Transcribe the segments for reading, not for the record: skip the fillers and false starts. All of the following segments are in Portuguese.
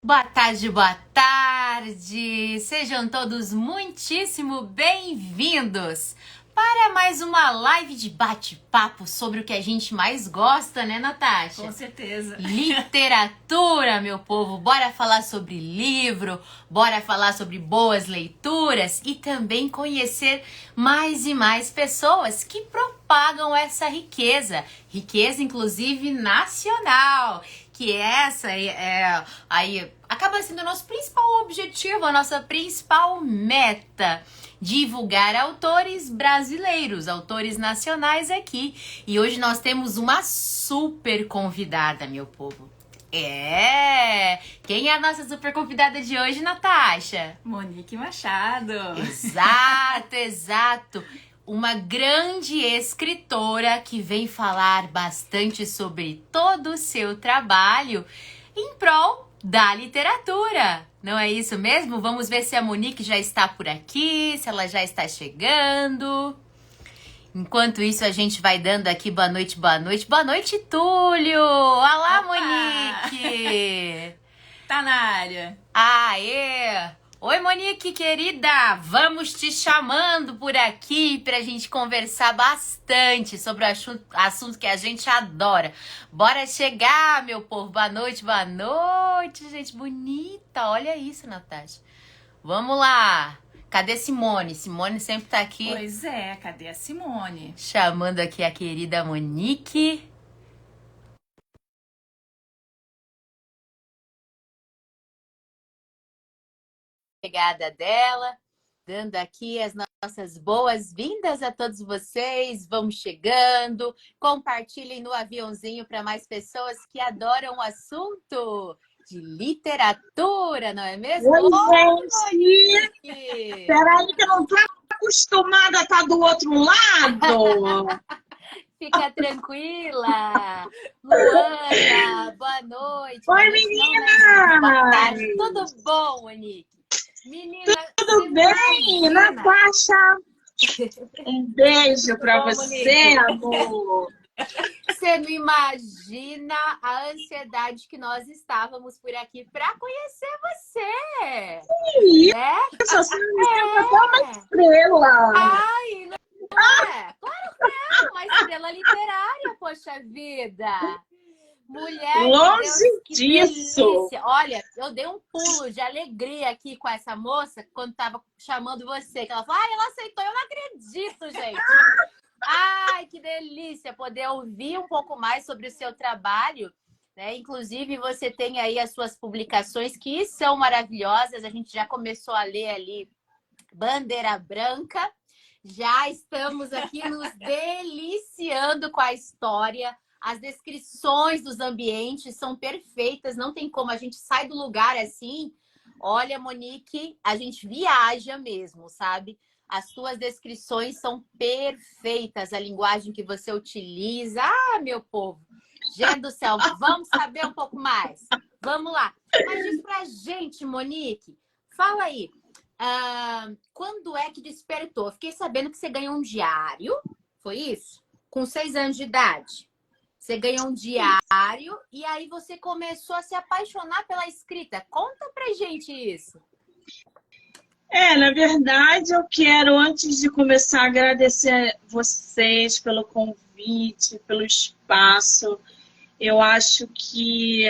Boa tarde, boa tarde! Sejam todos muitíssimo bem-vindos para mais uma live de bate-papo sobre o que a gente mais gosta, né, Natasha? Com certeza. Literatura, meu povo! Bora falar sobre livro, bora falar sobre boas leituras e também conhecer mais e mais pessoas que propagam essa riqueza, riqueza inclusive nacional. Que essa aí acaba sendo o nosso principal objetivo, a nossa principal meta, divulgar autores brasileiros, autores nacionais aqui. E hoje nós temos uma super convidada, meu povo. Quem é a nossa super convidada de hoje, Natasha? Monique Machado. Exato. Uma grande escritora que vem falar bastante sobre todo o seu trabalho em prol da literatura. Não é isso mesmo? Vamos ver se a Monique já está por aqui, se ela já está chegando. Enquanto isso, a gente vai dando aqui boa noite, boa noite. Boa noite, Túlio! Olá, Opa! Monique! Tá na área. Aê! Oi, Monique, querida! Vamos te chamando por aqui pra gente conversar bastante sobre o assunto que a gente adora. Bora chegar, meu povo! Boa noite, gente bonita! Olha isso, Natasha. Vamos lá! Cadê Simone? Simone sempre tá aqui. Pois é, cadê a Simone? Chamando aqui a querida Monique. Chegada dela, dando aqui as nossas boas-vindas a todos vocês. Vamos chegando, compartilhem no aviãozinho para mais pessoas que adoram o assunto de literatura, não é mesmo? Oi, gente! Peraí que eu não tô acostumada a estar do outro lado. Fica tranquila. Luana, boa noite. Oi, Boa noite, não, né, gente? Boa tarde. meninas! Tudo bom, Monique? Menina, Tudo bem, Natasha? Um beijo pra você, amor. Você não imagina a ansiedade que nós estávamos por aqui para conhecer você. Ih, Né? você me senta até uma estrela. Ai, não é? Claro que é uma estrela literária, poxa vida. Mulher, Longe de Deus, que disso. delícia. Olha, eu dei um pulo de alegria aqui com essa moça quando tava chamando você. Que ela falou, ela aceitou. Eu não acredito, gente. Ai, que delícia poder ouvir um pouco mais sobre o seu trabalho, né? Inclusive, você tem aí as suas publicações que são maravilhosas. A gente já começou a ler ali Bandeira Branca. Já estamos aqui nos deliciando com a história. As descrições dos ambientes são perfeitas, não tem como. A gente sai do lugar assim. Olha, Monique, a gente viaja mesmo, sabe? As suas descrições são perfeitas, a linguagem que você utiliza. Ah, meu povo! Gente do céu, vamos saber um pouco mais? Vamos lá. Mas diz pra gente, Monique, fala aí. Quando é que despertou? Fiquei sabendo que você ganhou um diário, foi isso? Com 6 anos de idade. Você ganhou um diário e aí você começou a se apaixonar pela escrita. Conta pra gente isso. Na verdade, eu quero, antes de começar, agradecer a vocês pelo convite, pelo espaço. Eu acho que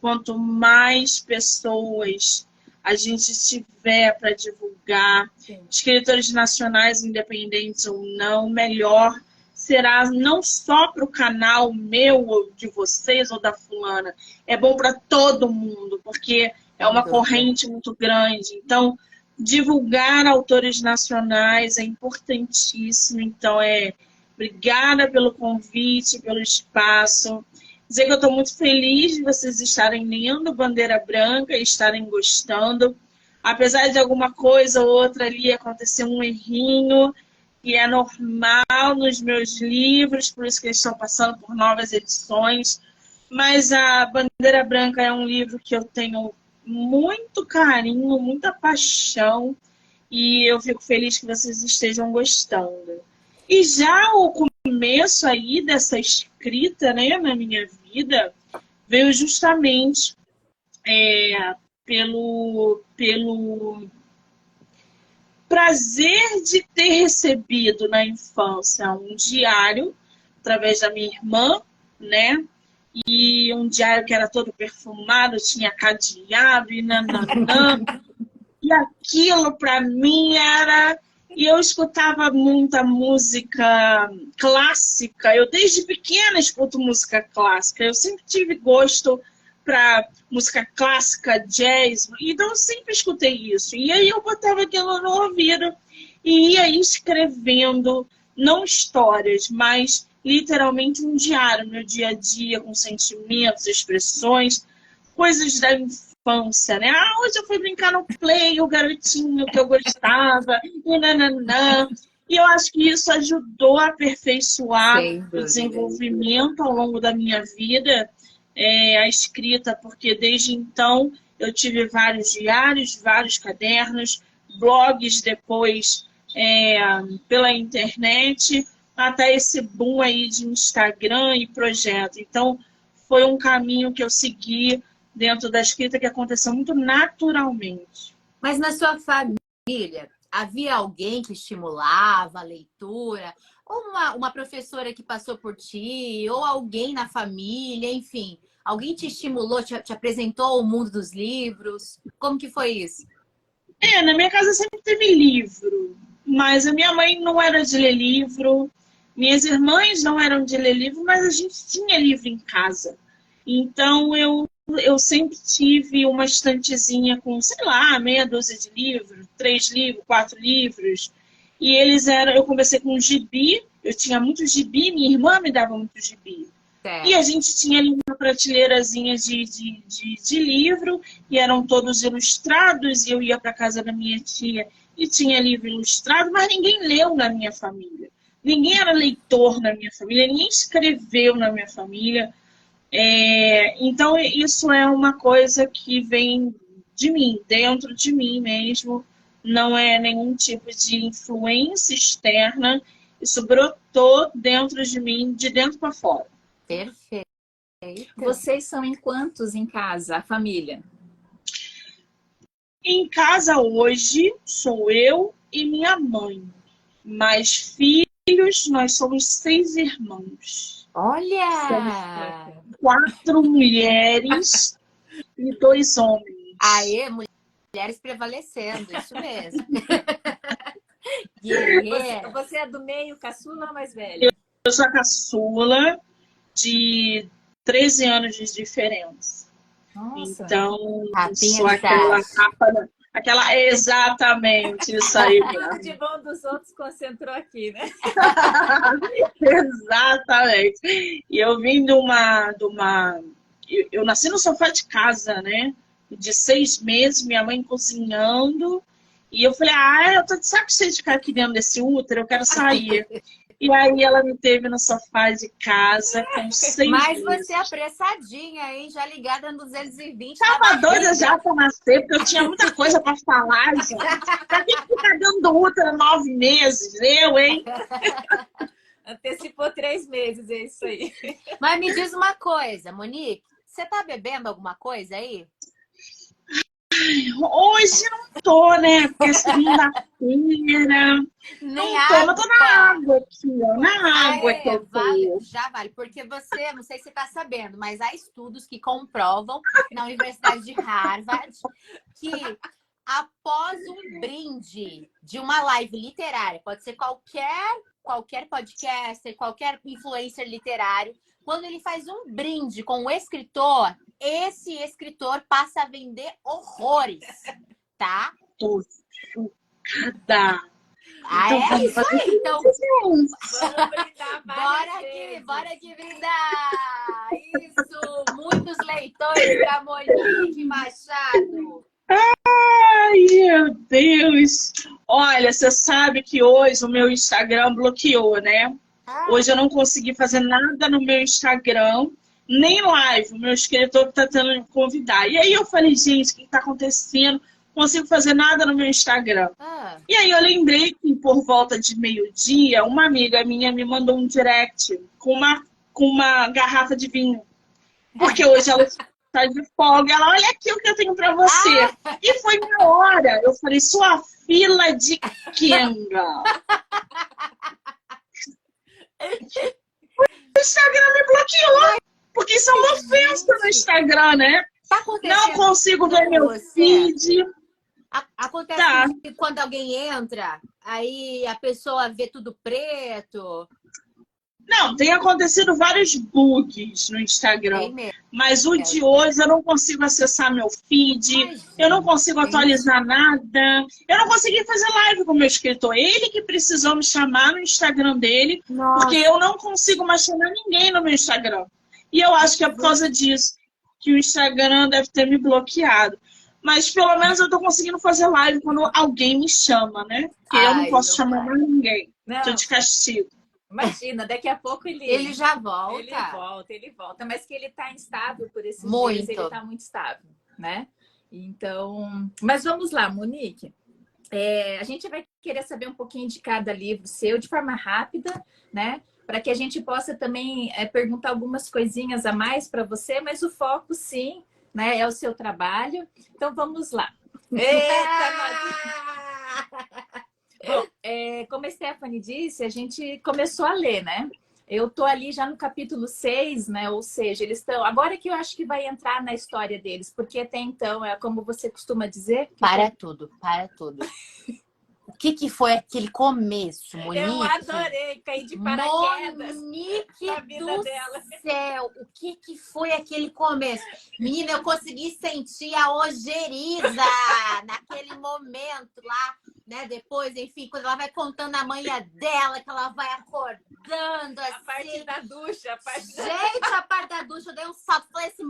quanto mais pessoas a gente tiver para divulgar, escritores nacionais, independentes ou não, melhor será não só para o canal meu, ou de vocês, ou da fulana. É bom para todo mundo, porque é uma corrente muito grande. Então, divulgar autores nacionais é importantíssimo. Então, obrigada pelo convite, pelo espaço. Dizer que eu estou muito feliz de vocês estarem lendo Bandeira Branca e estarem gostando. Apesar de alguma coisa ou outra ali acontecer um errinho, que é normal nos meus livros, por isso que eles estão passando por novas edições. Mas a Bandeira Branca é um livro que eu tenho muito carinho, muita paixão, e eu fico feliz que vocês estejam gostando. E já o começo aí dessa escrita, né, na minha vida, veio justamente pelo prazer de ter recebido na infância um diário através da minha irmã, né? E um diário que era todo perfumado, tinha cadeado e nananã. E aquilo para mim era... E eu escutava muita música clássica. Eu desde pequena escuto música clássica. Eu sempre tive gosto para música clássica, jazz. Então eu sempre escutei isso. E aí eu botava aquilo no ouvido e ia escrevendo, não histórias, mas literalmente um diário, meu dia a dia, com sentimentos, expressões, coisas da infância, né? Ah, hoje eu fui brincar no play, o garotinho que eu gostava, e nananã. E eu acho que isso ajudou a aperfeiçoar o desenvolvimento ao longo da minha vida, a escrita, porque desde então eu tive vários diários, vários cadernos, blogs depois pela internet, até esse boom aí de Instagram e projeto. Então, foi um caminho que eu segui dentro da escrita que aconteceu muito naturalmente. Mas na sua família, havia alguém que estimulava a leitura? Ou uma professora que passou por ti? Ou alguém na família? Enfim, alguém te estimulou, te apresentou o mundo dos livros? Como que foi isso? Na minha casa sempre teve livro. Mas a minha mãe não era de ler livro. Minhas irmãs não eram de ler livro, mas a gente tinha livro em casa. Então, eu sempre tive uma estantezinha com, sei lá, meia dúzia de livros, 3 livros, 4 livros. E eles eram... Eu comecei com um gibi, eu tinha muito gibi, minha irmã me dava muito gibi. Certo. E a gente tinha ali uma prateleirazinha de livro, e eram todos ilustrados, e eu ia para casa da minha tia e tinha livro ilustrado, mas ninguém leu na minha família. Ninguém era leitor na minha família, ninguém escreveu na minha família. Então, isso é uma coisa que vem de mim, dentro de mim mesmo. Não é nenhum tipo de influência externa. Isso brotou dentro de mim, de dentro para fora. Perfeito. Vocês são em quantos em casa, a família? Em casa hoje, sou eu e minha mãe. Mas filhos, nós somos 6 irmãos. Olha! 4 mulheres e 2 homens. Aê, mulheres prevalecendo, isso mesmo. Guerreira. Você é do meio, caçula ou mais velha? Eu sou a caçula de 13 anos de diferença. Nossa. Então, Rapinha sou de aquela tacho. capa, exatamente, isso aí mesmo. Tudo de bom dos outros concentrou aqui, né? Exatamente. E eu vim de uma... Eu nasci no sofá de casa, né? De 6 meses, minha mãe cozinhando. E eu falei, eu tô de saco cheio de ficar aqui dentro desse útero, eu quero sair. E aí ela me teve no sofá de casa com 6 Mas meses. você é apressadinha, hein? Já ligada no 220. Tava doida já pra nascer, porque eu tinha muita coisa pra falar, gente. Pra que ficar dentro do útero 9 meses? Eu, hein? Antecipou 3 meses, é isso aí. Mas me diz uma coisa, Monique. Você tá bebendo alguma coisa aí? Hoje não tô, né? Porque é segunda-feira. Nem Não tô, mas tô na água aqui, ó. Na água que eu tô. Vale, já vale. Porque você, não sei se você tá sabendo, mas há estudos que comprovam na Universidade de Harvard que após um brinde de uma live literária, pode ser qualquer podcaster, qualquer influencer literário, quando ele faz um brinde com o escritor, esse escritor passa a vender horrores, tá? Tô chocada. É isso aí. Então, Vamos brindar bora aqui brindar. Isso, muitos leitores para Monique Machado. Ai, meu Deus. Olha, você sabe que hoje o meu Instagram bloqueou, né? Hoje eu não consegui fazer nada no meu Instagram, nem live. O meu escritor está tentando me convidar. E aí eu falei, gente, o que está acontecendo? Não consigo fazer nada no meu Instagram. E aí eu lembrei que por volta de meio-dia, uma amiga minha me mandou um direct com uma garrafa de vinho. Porque hoje ela tá de folga. Ela, olha aqui o que eu tenho pra você. E foi minha hora. Eu falei, sua fila de Kenga. O Instagram me bloqueou. Porque isso é uma ofensa no Instagram, né? Tá acontecendo Não consigo ver meu feed. Acontece Tá. que quando alguém entra, aí a pessoa vê tudo preto. Não, tem acontecido vários bugs no Tem Instagram. mesmo. Mas o de hoje eu não consigo acessar meu feed, Mas, eu não consigo gente, atualizar nada. Eu não consegui fazer live com o meu escritor. Ele que precisou me chamar no Instagram dele, porque eu não consigo mais chamar ninguém no meu Instagram. E eu acho que é por causa disso que o Instagram deve ter me bloqueado. Mas pelo menos eu tô conseguindo fazer live quando alguém me chama, né? Porque eu não posso chamar mais ninguém. Tô de castigo. Imagina, daqui a pouco ele já volta. Ele volta. Mas que ele tá instável por esses Muito. dias, ele tá muito estável, né? Então, mas vamos lá, Monique. A gente vai querer saber um pouquinho de cada livro seu, de forma rápida, né? Para que a gente possa também perguntar algumas coisinhas a mais para você, mas o foco, sim, né, é o seu trabalho. Então, vamos lá. Bom, como a Stephanie disse, a gente começou a ler, né? Eu tô ali já no capítulo 6, né? Ou seja, eles estão... Agora que eu acho que vai entrar na história deles, porque até então, como você costuma dizer... Para tudo. O que foi aquele começo, Monique? Eu adorei cair de paraquedas. Monique na vida dela. Céu, o que foi aquele começo? Menina, eu consegui sentir a ojeriza naquele momento lá, né? Depois, enfim, quando ela vai contando a manhã dela, que ela vai acordando assim. A parte da ducha. Gente, a parte da ducha, eu dei um salto. Falei assim,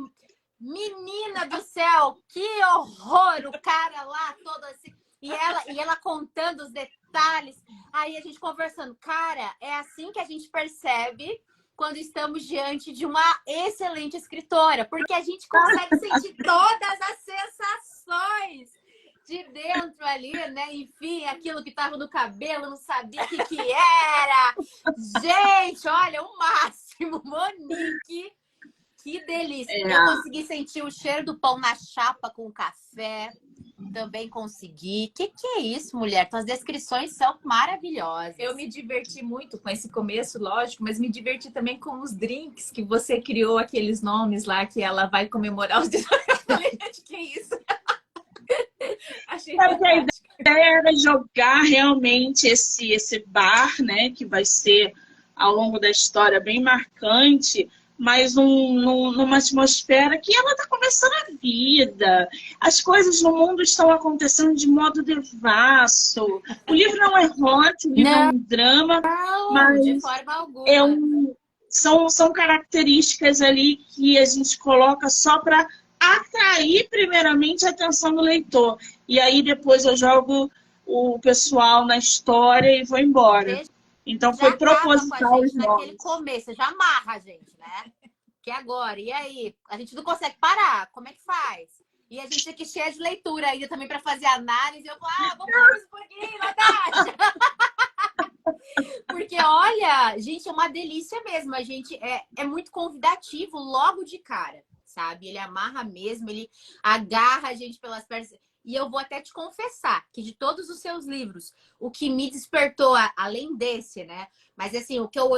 menina do céu, que horror! O cara lá todo assim... E ela contando os detalhes. Aí a gente conversando. Cara, é assim que a gente percebe quando estamos diante de uma excelente escritora. Porque a gente consegue sentir todas as sensações de dentro ali, né? Enfim, aquilo que estava no cabelo, não sabia o que era. Gente, olha, o máximo. Monique, que delícia. Eu consegui sentir o cheiro do pão na chapa com café. Também consegui. Que é isso, mulher? Tuas descrições são maravilhosas. Eu me diverti muito com esse começo, lógico, mas me diverti também com os drinks que você criou, aqueles nomes lá que ela vai comemorar os 18 anos. Que isso? Achei fantástico. A ideia era jogar realmente esse bar, né? Que vai ser, ao longo da história, bem marcante, mas numa atmosfera que ela está começando a vida. As coisas no mundo estão acontecendo de modo devasso. O livro não é hot, o livro é um drama, mas de forma alguma. São características ali que a gente coloca só para atrair primeiramente a atenção do leitor. E aí depois eu jogo o pessoal na história e vou embora. Então foi proposital os nomes. Naquele começo, já amarra a gente, né? Que agora, e aí? A gente não consegue parar, como é que faz? E a gente aqui cheia de leitura ainda também para fazer análise. Eu falo, vamos fazer isso por aqui, Natasha! Porque, olha, gente, é uma delícia mesmo. A gente é muito convidativo logo de cara, sabe? Ele amarra mesmo, ele agarra a gente pelas pernas. E eu vou até te confessar que de todos os seus livros, o que me despertou, além desse, né? Mas assim, o que eu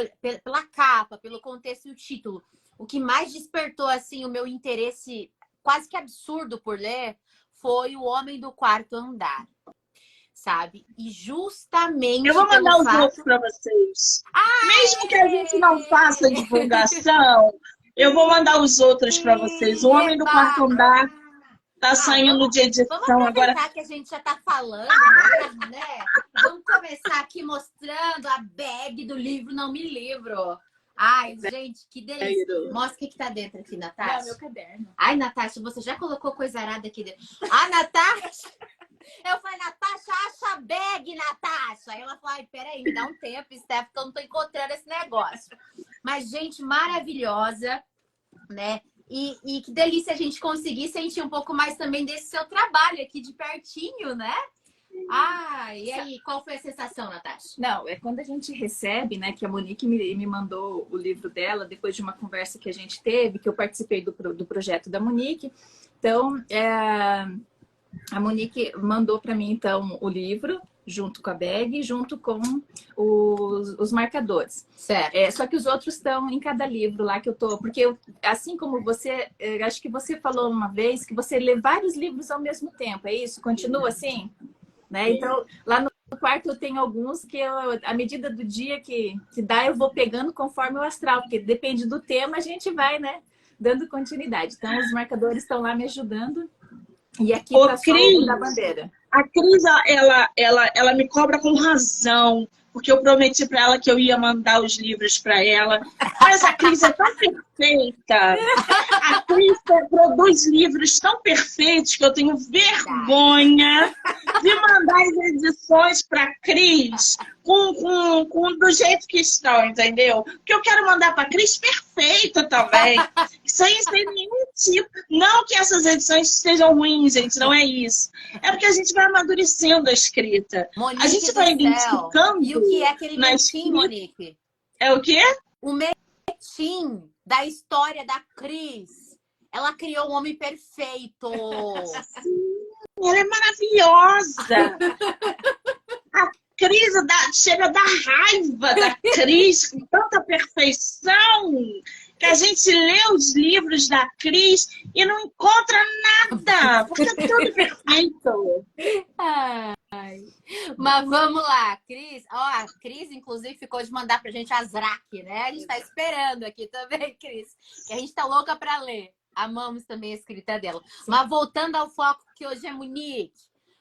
pela capa, pelo contexto e o título, o que mais despertou assim o meu interesse quase que absurdo por ler foi O Homem do Quarto Andar, sabe? E justamente eu vou mandar os outros para vocês. Mesmo que a gente não faça divulgação, eu vou mandar os outros para vocês. O Homem do Quarto Andar tá saindo de edição vamos aproveitar agora. Que a gente já tá falando, né? Vamos começar aqui mostrando a bag do livro Não Me Livro. Ai, gente, que delícia. Mostra o que tá dentro aqui, Natasha. É meu caderno. Ai, Natasha, você já colocou coisa arada aqui dentro. Natasha! Eu falei, Natasha, acha a bag, Natasha. Aí ela falou, ai, peraí, me dá um tempo, Steph, que eu não tô encontrando esse negócio. Mas, gente, maravilhosa, né? E que delícia a gente conseguir sentir um pouco mais também desse seu trabalho aqui de pertinho, né? Ah, e aí, qual foi a sensação, Natasha? Não, é quando a gente recebe, né, que a Monique me mandou o livro dela, depois de uma conversa que a gente teve, que eu participei do projeto da Monique. Então, a Monique mandou para mim, então, o livro, junto com a bag, junto com os marcadores. Certo. Só que os outros estão em cada livro lá que eu tô... Porque, assim como você... acho que você falou uma vez que você lê vários livros ao mesmo tempo, é isso? Continua assim? Né? Então, lá no quarto eu tenho alguns que, à medida do dia que dá, eu vou pegando conforme o astral, porque depende do tema, a gente vai, né, dando continuidade. Então, os marcadores estão lá me ajudando. E aqui tá só o da bandeira. A Cris, ela me cobra com razão, porque eu prometi para ela que eu ia mandar os livros para ela. Mas a Cris é tão perfeita. A Cris produz livros tão perfeitos que eu tenho vergonha de mandar as edições para a Cris do jeito que estão, entendeu? Porque eu quero mandar para a Cris perfeita também. Sem nenhum tipo. Não que essas edições sejam ruins, gente, não é isso. É porque a gente vai amadurecendo a escrita. Monique, a gente vai identificando. E o que é aquele metim, Monique? É o quê? O metim da história da Cris. Ela criou um homem perfeito. Sim, ela é maravilhosa. A Cris chega da raiva da Cris com tanta perfeição que a gente lê os livros da Cris e não encontra nada, porque é tudo perfeito. Ai. Mas vamos lá, Cris. Ó, a Cris, inclusive, ficou de mandar pra gente a Zrak, né? A gente tá esperando aqui também, Cris. Que a gente tá louca pra ler. Amamos também a escrita dela. Sim. Mas voltando ao foco que hoje é Monique.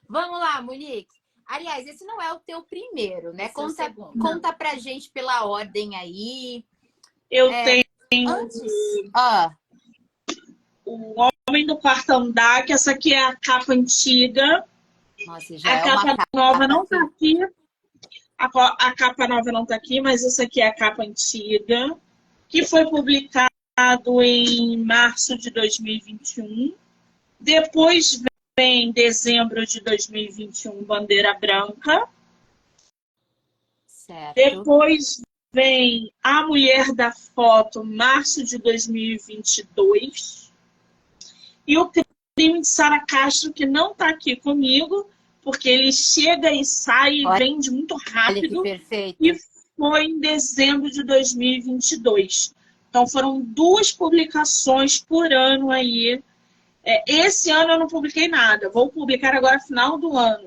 Vamos lá, Monique. Aliás, esse não é o teu primeiro, né? Conta pra gente pela ordem aí. Eu tenho antes. O Homem do Quarto Andar, que essa aqui é a capa antiga. Nossa, já a capa nova não tá aqui. A capa nova não tá aqui, mas essa aqui é a capa antiga, que foi publicado em março de 2021. Depois vem dezembro de 2021, Bandeira Branca. Certo. Depois vem A Mulher da Foto, março de 2022. E o Crime de Sara Castro, que não está aqui comigo, porque ele chega e sai e vende muito rápido. Olha que perfeito. E foi em dezembro de 2022. Então foram 2 publicações por ano aí. Esse ano eu não publiquei nada. Vou publicar agora no final do ano.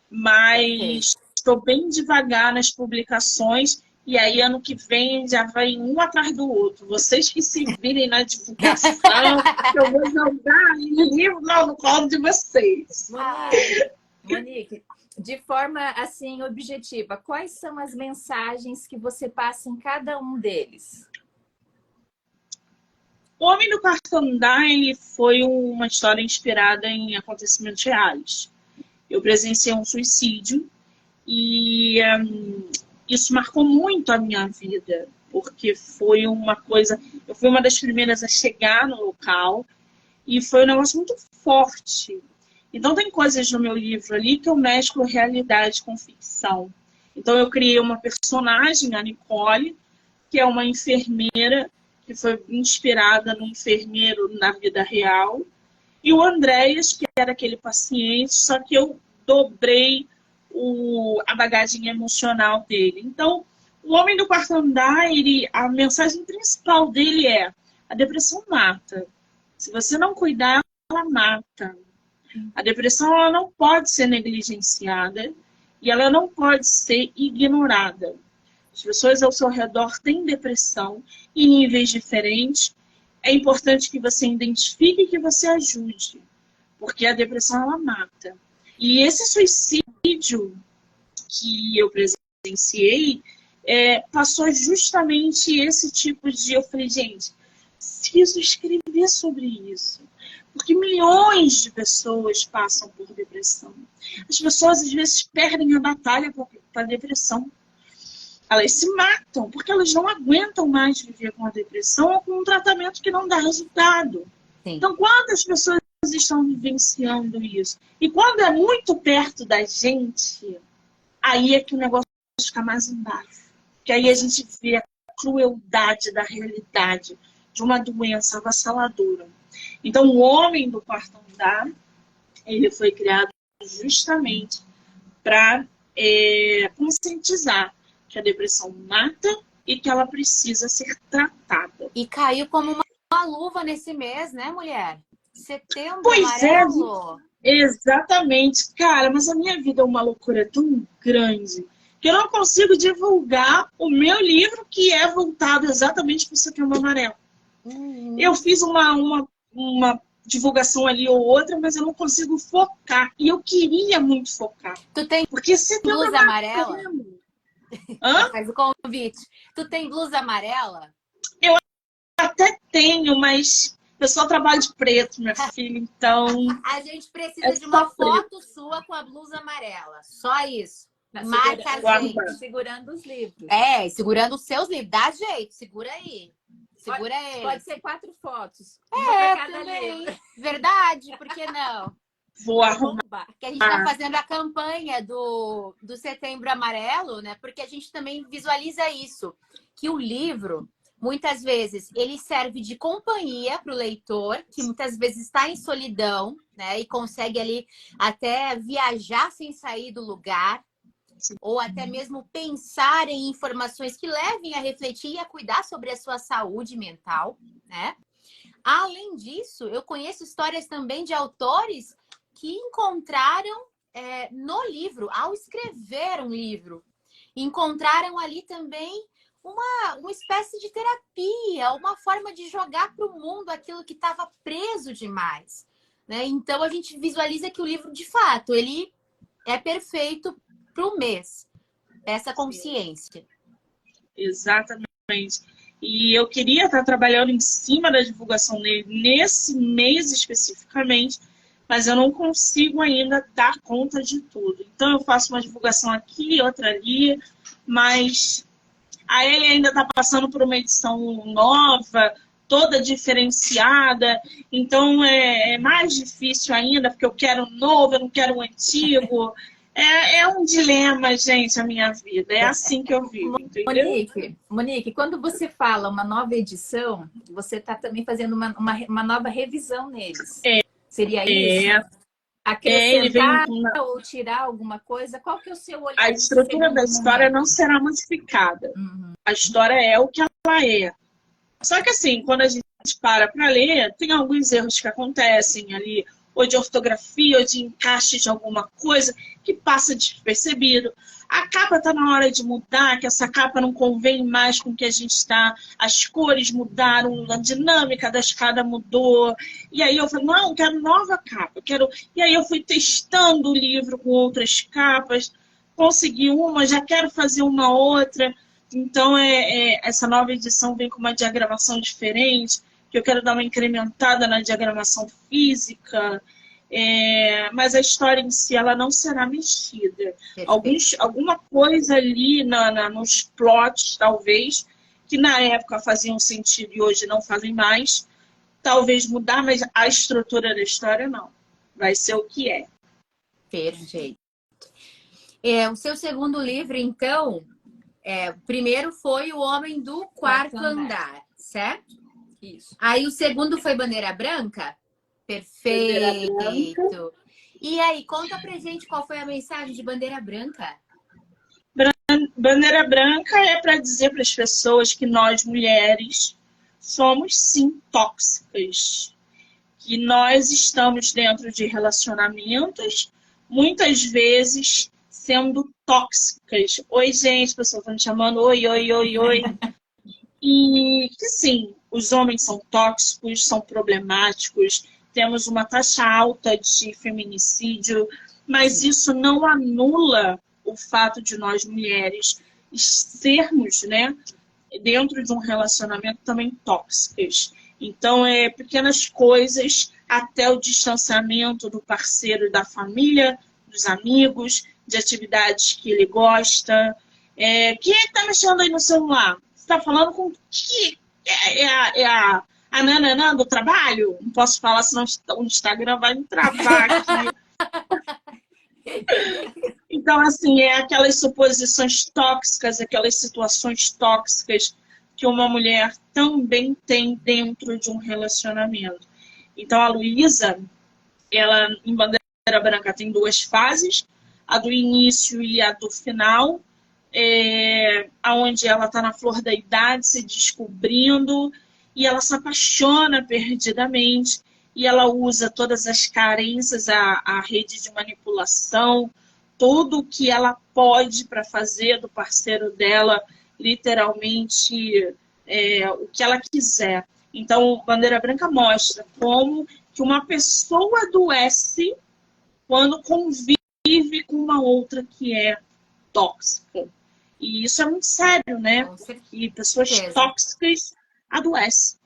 Mas estou bem devagar nas publicações. E aí, ano que vem, já vai um atrás do outro. Vocês que se virem na divulgação, eu vou jogar livro no colo de vocês. Monique, de forma assim objetiva, quais são as mensagens que você passa em cada um deles? O Homem do Quarto Andar, ele foi uma história inspirada em acontecimentos reais. Eu presenciei um suicídio e isso marcou muito a minha vida, porque foi uma coisa... Eu fui uma das primeiras a chegar no local e foi um negócio muito forte. Então tem coisas no meu livro ali que eu mesclo realidade com ficção. Então eu criei uma personagem, a Nicole, que é uma enfermeira que foi inspirada no enfermeiro na vida real. E o Andréas, que era aquele paciente, só que eu dobrei a bagagem emocional dele. Então, o Homem do Quarto Andar, a mensagem principal dele é: a depressão mata. Se você não cuidar, ela mata. A depressão ela não pode ser negligenciada e ela não pode ser ignorada. As pessoas ao seu redor têm depressão em níveis diferentes. É importante que você identifique e que você ajude, porque a depressão ela mata. E esse suicídio que eu presenciei passou justamente esse tipo de... Eu falei, gente, preciso escrever sobre isso. Porque milhões de pessoas passam por depressão. As pessoas, às vezes, perdem a batalha para a depressão. Elas se matam porque elas não aguentam mais viver com a depressão ou com um tratamento que não dá resultado. Sim. Então, quantas pessoas estão vivenciando isso. E quando é muito perto da gente, aí é que o negócio fica mais embaixo. Que aí a gente vê a crueldade da realidade de uma doença avassaladora. Então, o homem do quarto andar, ele foi criado justamente para conscientizar que a depressão mata e que ela precisa ser tratada. E caiu como uma luva nesse mês, né, mulher? Setembro Pois Amarelo. Exatamente. Cara, mas a minha vida é uma loucura tão grande que eu não consigo divulgar o meu livro, que é voltado exatamente para o Setembro Amarelo. Eu fiz uma divulgação ali ou outra, mas eu não consigo focar. E eu queria muito focar. Tu tem porque Setembro blusa amarela? Hã? Faz o convite. Tu tem blusa amarela? Eu até tenho, mas eu só trabalho de preto, minha filha, então... A gente precisa de uma foto sua com a blusa amarela. Só isso. Marca a gente. Segurando os livros. Segurando os seus livros. Dá jeito, segura aí. Segura ele. Pode ser 4 fotos. Uma pra cada também. livro. Verdade, por que não? Vou arrumar. Porque a gente está fazendo a campanha do Setembro Amarelo, né? Porque a gente também visualiza isso. Que o livro, muitas vezes, ele serve de companhia para o leitor, que muitas vezes está em solidão, né? E consegue ali até viajar sem sair do lugar. Ou até mesmo pensar em informações que levem a refletir e a cuidar sobre a sua saúde mental, né? Além disso, eu conheço histórias também de autores que encontraram no livro, ao escrever um livro, encontraram ali também uma espécie de terapia, uma forma de jogar para o mundo aquilo que estava preso demais, né? Então, a gente visualiza que o livro, de fato, ele é perfeito para o mês, essa consciência. Exatamente. E eu queria estar trabalhando em cima da divulgação dele nesse mês especificamente, mas eu não consigo ainda dar conta de tudo. Então eu faço uma divulgação aqui, outra ali, mas aí ele ainda está passando por uma edição nova, toda diferenciada, então é mais difícil ainda, porque eu quero um novo, eu não quero um antigo. É um dilema, gente, a minha vida. É assim que eu vivo, entendeu? Monique, quando você fala uma nova edição, você está também fazendo uma nova revisão neles. Seria isso? Acrescentar ou tirar alguma coisa? Qual que é o seu olhar? A estrutura da história não será modificada. A história é o que ela é. Só que assim, quando a gente para ler, tem alguns erros que acontecem ali, ou de ortografia, ou de encaixe de alguma coisa que passa despercebido. A capa está na hora de mudar, que essa capa não convém mais com o que a gente está. As cores mudaram, a dinâmica da escada mudou. E aí eu falei, não, quero nova capa. E aí eu fui testando o livro com outras capas, consegui uma, já quero fazer uma outra. Então essa nova edição vem com uma diagramação diferente, que eu quero dar uma incrementada na diagramação física, mas a história em si ela não será mexida. Alguma coisa ali nos plots, talvez, que na época faziam sentido e hoje não fazem mais, talvez mudar, mas a estrutura da história não. Vai ser o que é. Perfeito. O seu segundo livro, então, o primeiro foi O Homem do Quarto Andar, certo? Isso. Aí o segundo foi Bandeira Branca? Perfeito. Bandeira Branca. E aí, conta pra gente qual foi a mensagem de Bandeira Branca. Bandeira Branca é para dizer para as pessoas que nós, mulheres, somos sim tóxicas. Que nós estamos dentro de relacionamentos, muitas vezes sendo tóxicas. Oi, gente, pessoal, estão me chamando. Oi, oi, oi, oi. E que sim, os homens são tóxicos, são problemáticos, temos uma taxa alta de feminicídio, mas isso não anula o fato de nós mulheres sermos, né, dentro de um relacionamento também tóxicas. Então, pequenas coisas, até o distanciamento do parceiro, da família, dos amigos, de atividades que ele gosta. Quem está mexendo aí no celular? Está falando com que é a nananã do trabalho. Não posso falar, senão o Instagram vai me travar aqui. Então, assim, é aquelas suposições tóxicas, aquelas situações tóxicas que uma mulher também tem dentro de um relacionamento. Então, a Luísa, ela, em Bandeira Branca, tem 2 fases, a do início e a do final, onde ela está na flor da idade, se descobrindo, e ela se apaixona perdidamente, e ela usa todas as carências, a rede de manipulação, tudo o que ela pode para fazer do parceiro dela, literalmente, o que ela quiser. Então, Bandeira Branca mostra como que uma pessoa adoece quando convive com uma outra que é tóxica. E isso é muito sério, né? Porque pessoas tóxicas adoecem.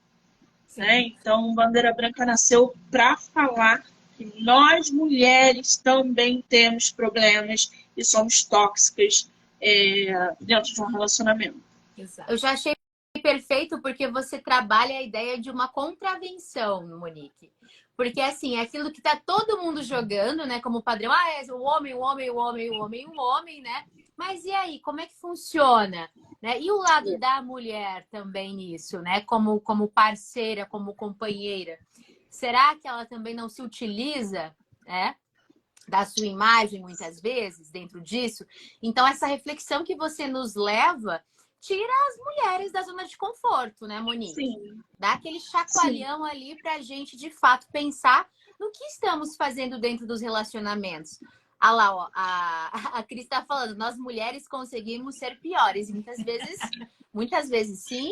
Né? Então, Bandeira Branca nasceu para falar que nós, mulheres, também temos problemas e somos tóxicas dentro de um relacionamento. Exato. Eu já achei perfeito porque você trabalha a ideia de uma contravenção, Monique. Porque, assim, é aquilo que tá todo mundo jogando, né? Como padrão. É o homem, o homem, o homem, o homem, o homem, né? Mas e aí, como é que funciona? Né? E o lado da mulher também nisso, né? Como parceira, como companheira. Será que ela também não se utiliza, né, da sua imagem, muitas vezes, dentro disso? Então, essa reflexão que você nos leva tira as mulheres da zona de conforto, né, Monique? Sim. Dá aquele chacoalhão ali pra gente, de fato, pensar no que estamos fazendo dentro dos relacionamentos. Ah lá, ó, a Cris tá falando, nós mulheres conseguimos ser piores. Muitas vezes sim.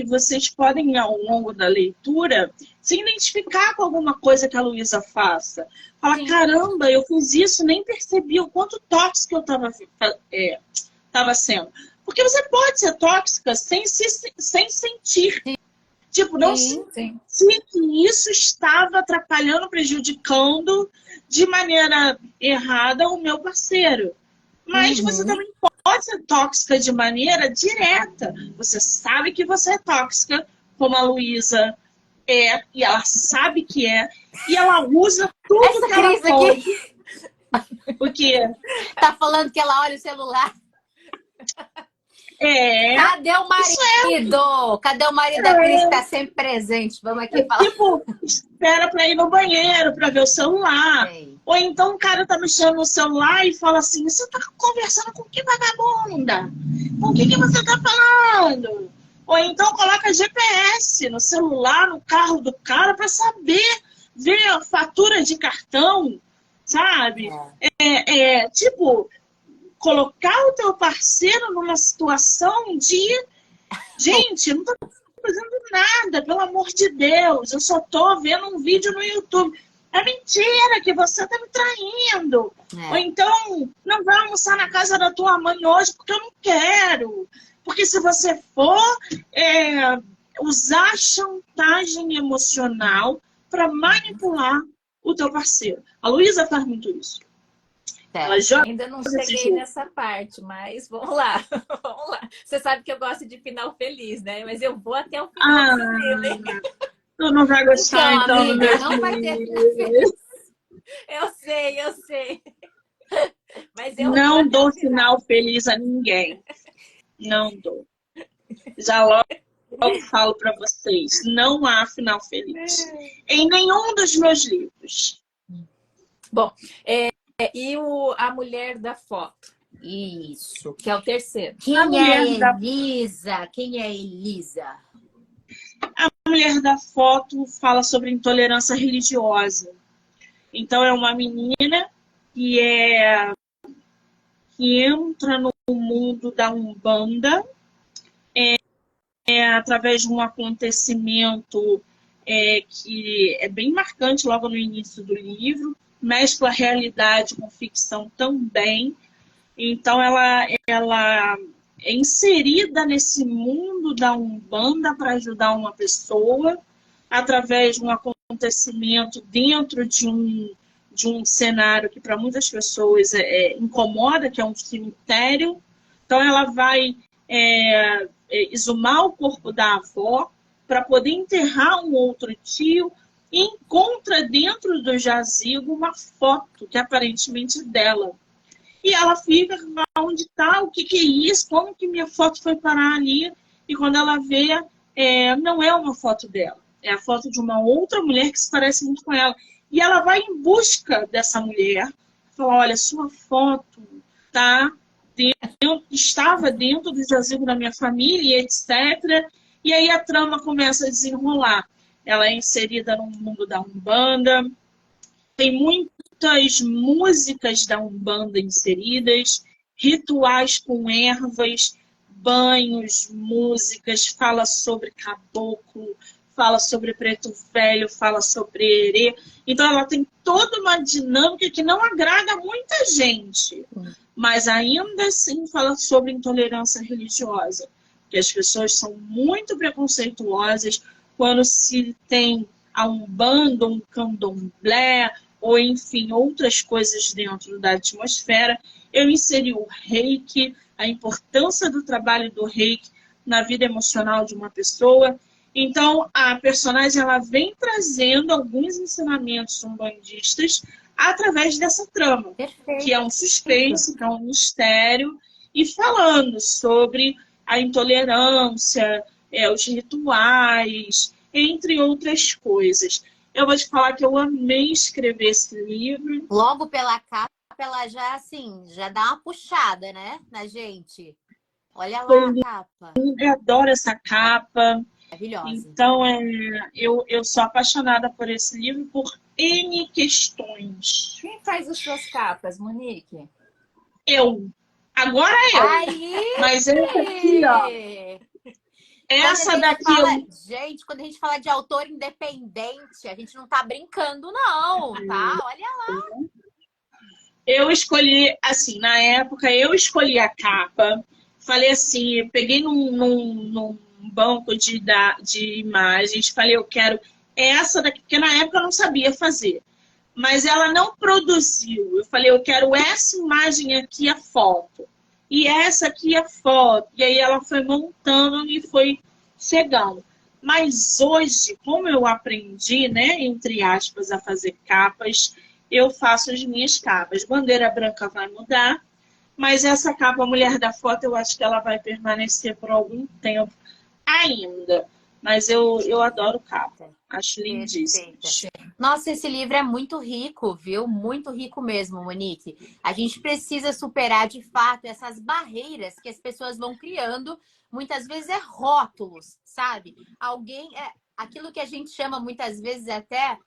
Vocês podem, ao longo da leitura, se identificar com alguma coisa que a Luísa faça. Falar, sim, caramba, eu fiz isso, nem percebi o quanto tóxico eu estava sendo. Porque você pode ser tóxica sem sentir. Sim. Tipo, não sentir que isso estava atrapalhando, prejudicando de maneira errada o meu parceiro. Mas você também pode ser tóxica de maneira direta. Você sabe que você é tóxica, como a Luísa é, e ela sabe que é, e ela usa tudo que ela pode. O quê? Tá falando que ela olha o celular. Cadê o marido? Cadê o marido da Cris que tá sempre presente? Vamos aqui falar. Tipo, espera pra ir no banheiro pra ver o celular. Ou então o cara tá mexendo no celular e fala assim, você tá conversando com que vagabunda? Com o que você tá falando? Ou então coloca GPS no celular, no carro do cara pra saber ver a fatura de cartão, sabe? Tipo, colocar o teu parceiro numa situação de... Gente, eu não tô fazendo nada, pelo amor de Deus. Eu só tô vendo um vídeo no YouTube. É mentira que você tá me traindo. Ou então, não vai almoçar na casa da tua mãe hoje porque eu não quero. Porque se você for usar chantagem emocional para manipular o teu parceiro. A Luísa faz muito isso. Ainda não cheguei nessa parte, mas vamos lá. Vamos lá. Você sabe que eu gosto de final feliz, né? Mas eu vou até o final dele. Tu não vai gostar, então amiga, não vai ter final feliz. Eu sei. Mas eu não dou final feliz a ninguém. Não dou. Já logo falo para vocês, não há final feliz. Em nenhum dos meus livros. Bom, e a mulher da foto? Isso. Que é o terceiro. Quem é Elisa? Quem é Elisa? A mulher da foto fala sobre intolerância religiosa. Então, é uma menina que entra no mundo da Umbanda através de um acontecimento que é bem marcante logo no início do livro, mescla realidade com ficção também. Então, ela é inserida nesse mundo da Umbanda para ajudar uma pessoa através de um acontecimento dentro de um cenário que para muitas pessoas incomoda, que é um cemitério. Então, ela vai exumar o corpo da avó para poder enterrar um outro tio e encontra dentro do jazigo uma foto que aparentemente é dela. E ela fica, onde está? O que que é isso? Como que minha foto foi parar ali? E quando ela vê, não é uma foto dela. É a foto de uma outra mulher que se parece muito com ela. E ela vai em busca dessa mulher. Fala, olha, sua foto estava dentro do jazigo da minha família, etc. E aí a trama começa a desenrolar. Ela é inserida no mundo da Umbanda. Tem muitas músicas da Umbanda inseridas, rituais com ervas, banhos, músicas, fala sobre caboclo, fala sobre preto velho, fala sobre erê. Então ela tem toda uma dinâmica que não agrada muita gente, mas ainda assim fala sobre intolerância religiosa, que as pessoas são muito preconceituosas quando se tem a Umbanda, um candomblé, ou enfim, outras coisas dentro da atmosfera. Eu inseri o reiki, a importância do trabalho do reiki na vida emocional de uma pessoa. Então, a personagem ela vem trazendo alguns ensinamentos umbandistas através dessa trama, que é um suspense, que é um mistério, e falando sobre a intolerância, os rituais, entre outras coisas. Eu vou te falar que eu amei escrever esse livro. Logo pela capa, ela já, assim, já dá uma puxada, né, na gente. Olha lá a capa. Eu adoro essa capa. Maravilhosa. Então, eu sou apaixonada por esse livro por N questões. Quem faz as suas capas, Monique? Eu. Agora eu. Aí! Mas essa aqui, ó. Essa daqui... Gente, quando a gente fala de autor independente, a gente não tá brincando, não, tá? Olha lá. Eu escolhi, assim, na época, eu escolhi a capa. Falei assim, peguei num banco de imagens, falei, eu quero essa daqui, porque na época eu não sabia fazer. Mas ela não produziu. Eu falei, eu quero essa imagem aqui, a foto. E essa aqui a foto. E aí ela foi montando e foi chegando. Mas hoje, como eu aprendi, né, entre aspas, a fazer capas, eu faço as minhas capas. Bandeira branca vai mudar, mas essa capa, Mulher da Foto, eu acho que ela vai permanecer por algum tempo ainda. Mas eu adoro capa. Acho lindíssimo. Nossa, esse livro é muito rico, viu? Muito rico mesmo, Monique. A gente precisa superar, de fato, essas barreiras que as pessoas vão criando. Muitas vezes é rótulos, sabe? Aquilo que a gente chama muitas vezes até...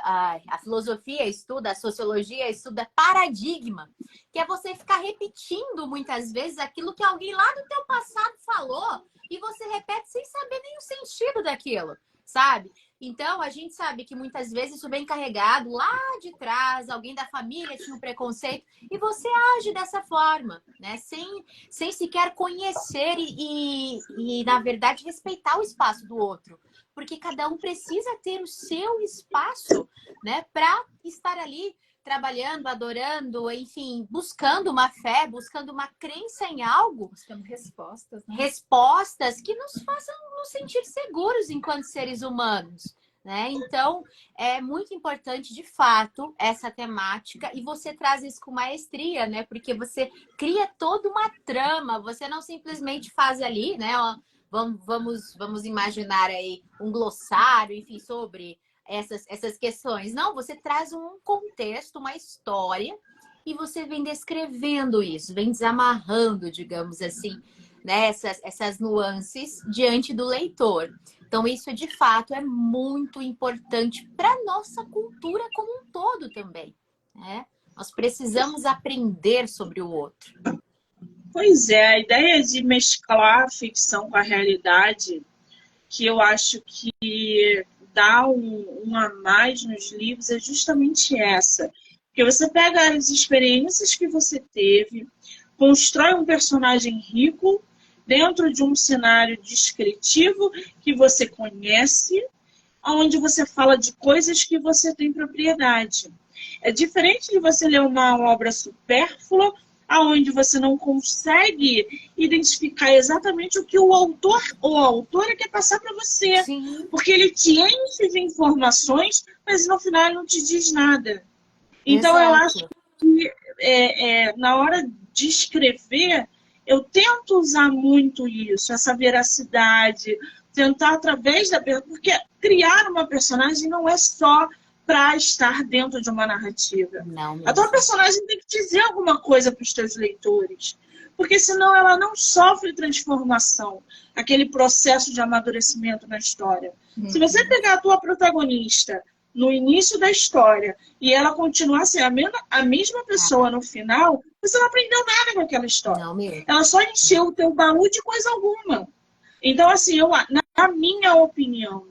a filosofia estuda, a sociologia estuda paradigma. Que é você ficar repetindo muitas vezes aquilo que alguém lá no teu passado falou e você repete sem saber nem o sentido daquilo, sabe? Então, a gente sabe que muitas vezes isso vem carregado lá de trás, alguém da família tinha um preconceito e você age dessa forma, né? Sem sequer conhecer e, na verdade, respeitar o espaço do outro. Porque cada um precisa ter o seu espaço, né? Para estar ali trabalhando, adorando, enfim, buscando uma fé, buscando uma crença em algo. Buscando respostas, né? Respostas que nos façam nos sentir seguros enquanto seres humanos, né? Então, é muito importante, de fato, essa temática. E você traz isso com maestria, né? Porque você cria toda uma trama. Você não simplesmente faz ali, né? Ó, vamos imaginar aí um glossário, enfim, sobre essas questões. Não, você traz um contexto, uma história, e você vem descrevendo isso, vem desamarrando, digamos assim, né, essas nuances diante do leitor. Então, isso, de fato, é muito importante para a nossa cultura como um todo também, né? Nós precisamos aprender sobre o outro. Pois é, a ideia de mesclar a ficção com a realidade, que eu acho que dá um a mais nos livros, é justamente essa. Porque você pega as experiências que você teve, constrói um personagem rico dentro de um cenário descritivo que você conhece, onde você fala de coisas que você tem propriedade. É diferente de você ler uma obra supérflua, aonde você não consegue identificar exatamente o que o autor ou a autora quer passar para você. Sim. Porque ele te enche de informações, mas no final ele não te diz nada. Então, eu acho Exato. que na hora de escrever, eu tento usar muito isso, essa veracidade, tentar através da... Porque criar uma personagem não é só para estar dentro de uma narrativa. Não A tua mesmo. personagem tem que dizer alguma coisa para os teus leitores, porque senão ela não sofre transformação, aquele processo de amadurecimento na história. Se você pegar a tua protagonista no início da história e ela continuar sendo a mesma pessoa no final, você não aprendeu nada com aquela história. Não mesmo. Ela só encheu o teu baú de coisa alguma. Então, assim, na minha opinião,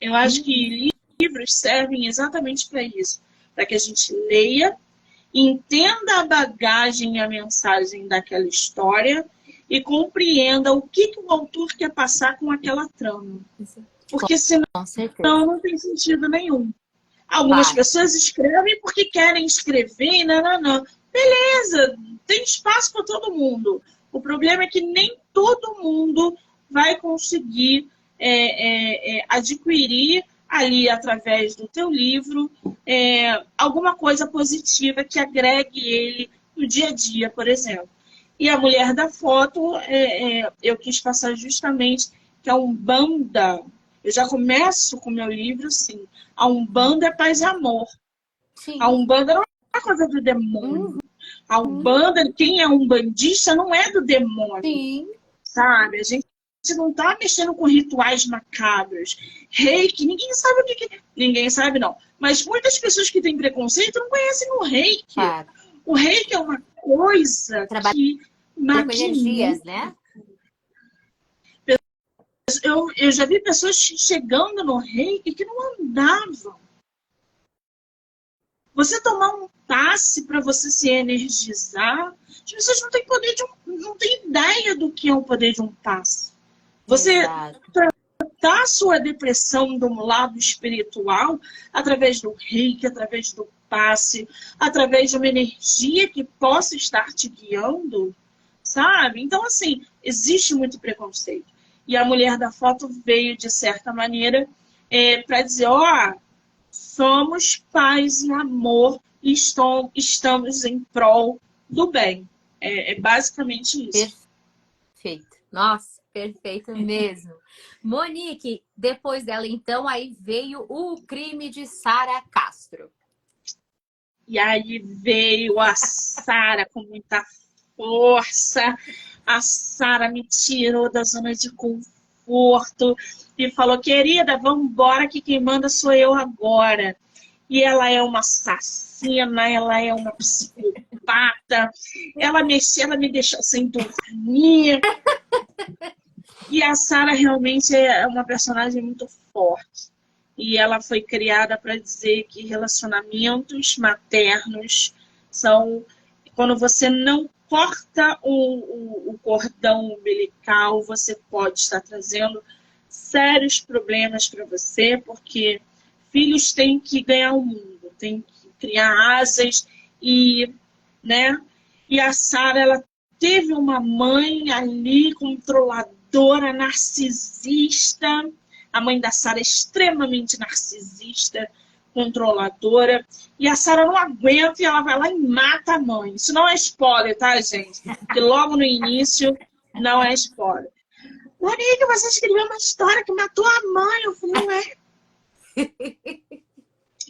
eu acho que livros servem exatamente para isso. Para que a gente leia, entenda a bagagem e a mensagem daquela história e compreenda o que o autor quer passar com aquela trama. Porque senão Com certeza. não tem sentido nenhum. Algumas pessoas escrevem porque querem escrever, não. Beleza, tem espaço para todo mundo. O problema é que nem todo mundo vai conseguir adquirir ali, através do teu livro, alguma coisa positiva que agregue ele no dia a dia, por exemplo. E a Mulher da Foto, eu quis passar justamente que a Umbanda... Eu já começo com o meu livro assim. A Umbanda é paz e amor. Sim. A Umbanda não é coisa do demônio. A Umbanda, quem é umbandista, não é do demônio. Sim. Sabe? A gente não tá mexendo com rituais macabros. Reiki, ninguém sabe o que é. Ninguém sabe, não. Mas muitas pessoas que têm preconceito não conhecem o Reiki. Claro. O Reiki é uma coisa que com energias, né? Eu já vi pessoas chegando no Reiki que não andavam. Você tomar um passe para você se energizar, as pessoas não têm não têm ideia do que é o poder de um passe. Você tratar a sua depressão do lado espiritual através do Reiki, através do passe, através de uma energia que possa estar te guiando, sabe? Então, assim, existe muito preconceito. E a Mulher da Foto veio, de certa maneira, para dizer, somos paz e amor e estamos em prol do bem. É basicamente isso. Perfeito. Nossa, perfeito mesmo. Monique, depois dela, então, aí veio O Crime de Sara Castro. E aí veio a Sara com muita força. A Sara me tirou da zona de conforto e falou, querida, vamos embora que quem manda sou eu agora. E ela é uma assassina, ela é uma psicopata, ela me deixou sem dormir. E a Sara realmente é uma personagem muito forte. E ela foi criada para dizer que relacionamentos maternos são quando você não corta o cordão umbilical, você pode estar trazendo sérios problemas para você, porque filhos têm que ganhar o mundo, têm que criar asas e a Sara, ela teve uma mãe ali controladora, narcisista. A mãe da Sara é extremamente narcisista, controladora, e a Sara não aguenta e ela vai lá e mata a mãe. Isso não é spoiler, tá, gente? Porque logo no início não é spoiler. Monique, você escreveu uma história que matou a mãe. Eu falei, não é?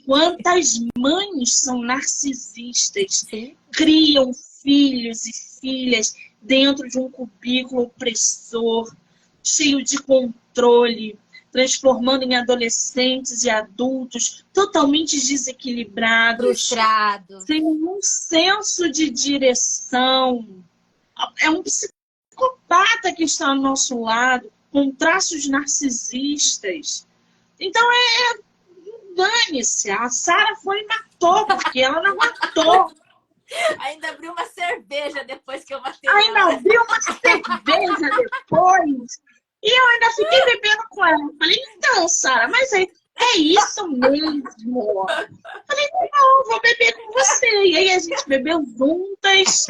Quantas mães são narcisistas, criam filhos e filhas dentro de um cubículo opressor, cheio de controle, transformando em adolescentes e adultos totalmente desequilibrados, frustrados, sem nenhum senso de direção. É um psicopata que está ao nosso lado, com traços narcisistas. Então, dane-se. A Sara foi e matou, porque ela não aguentou. Ainda abriu uma cerveja depois que eu matei Ainda ela. abriu uma cerveja depois. E eu ainda fiquei bebendo com ela. Falei, então, Sara, mas é isso mesmo. Falei, não, vou beber com você. E aí a gente bebeu juntas.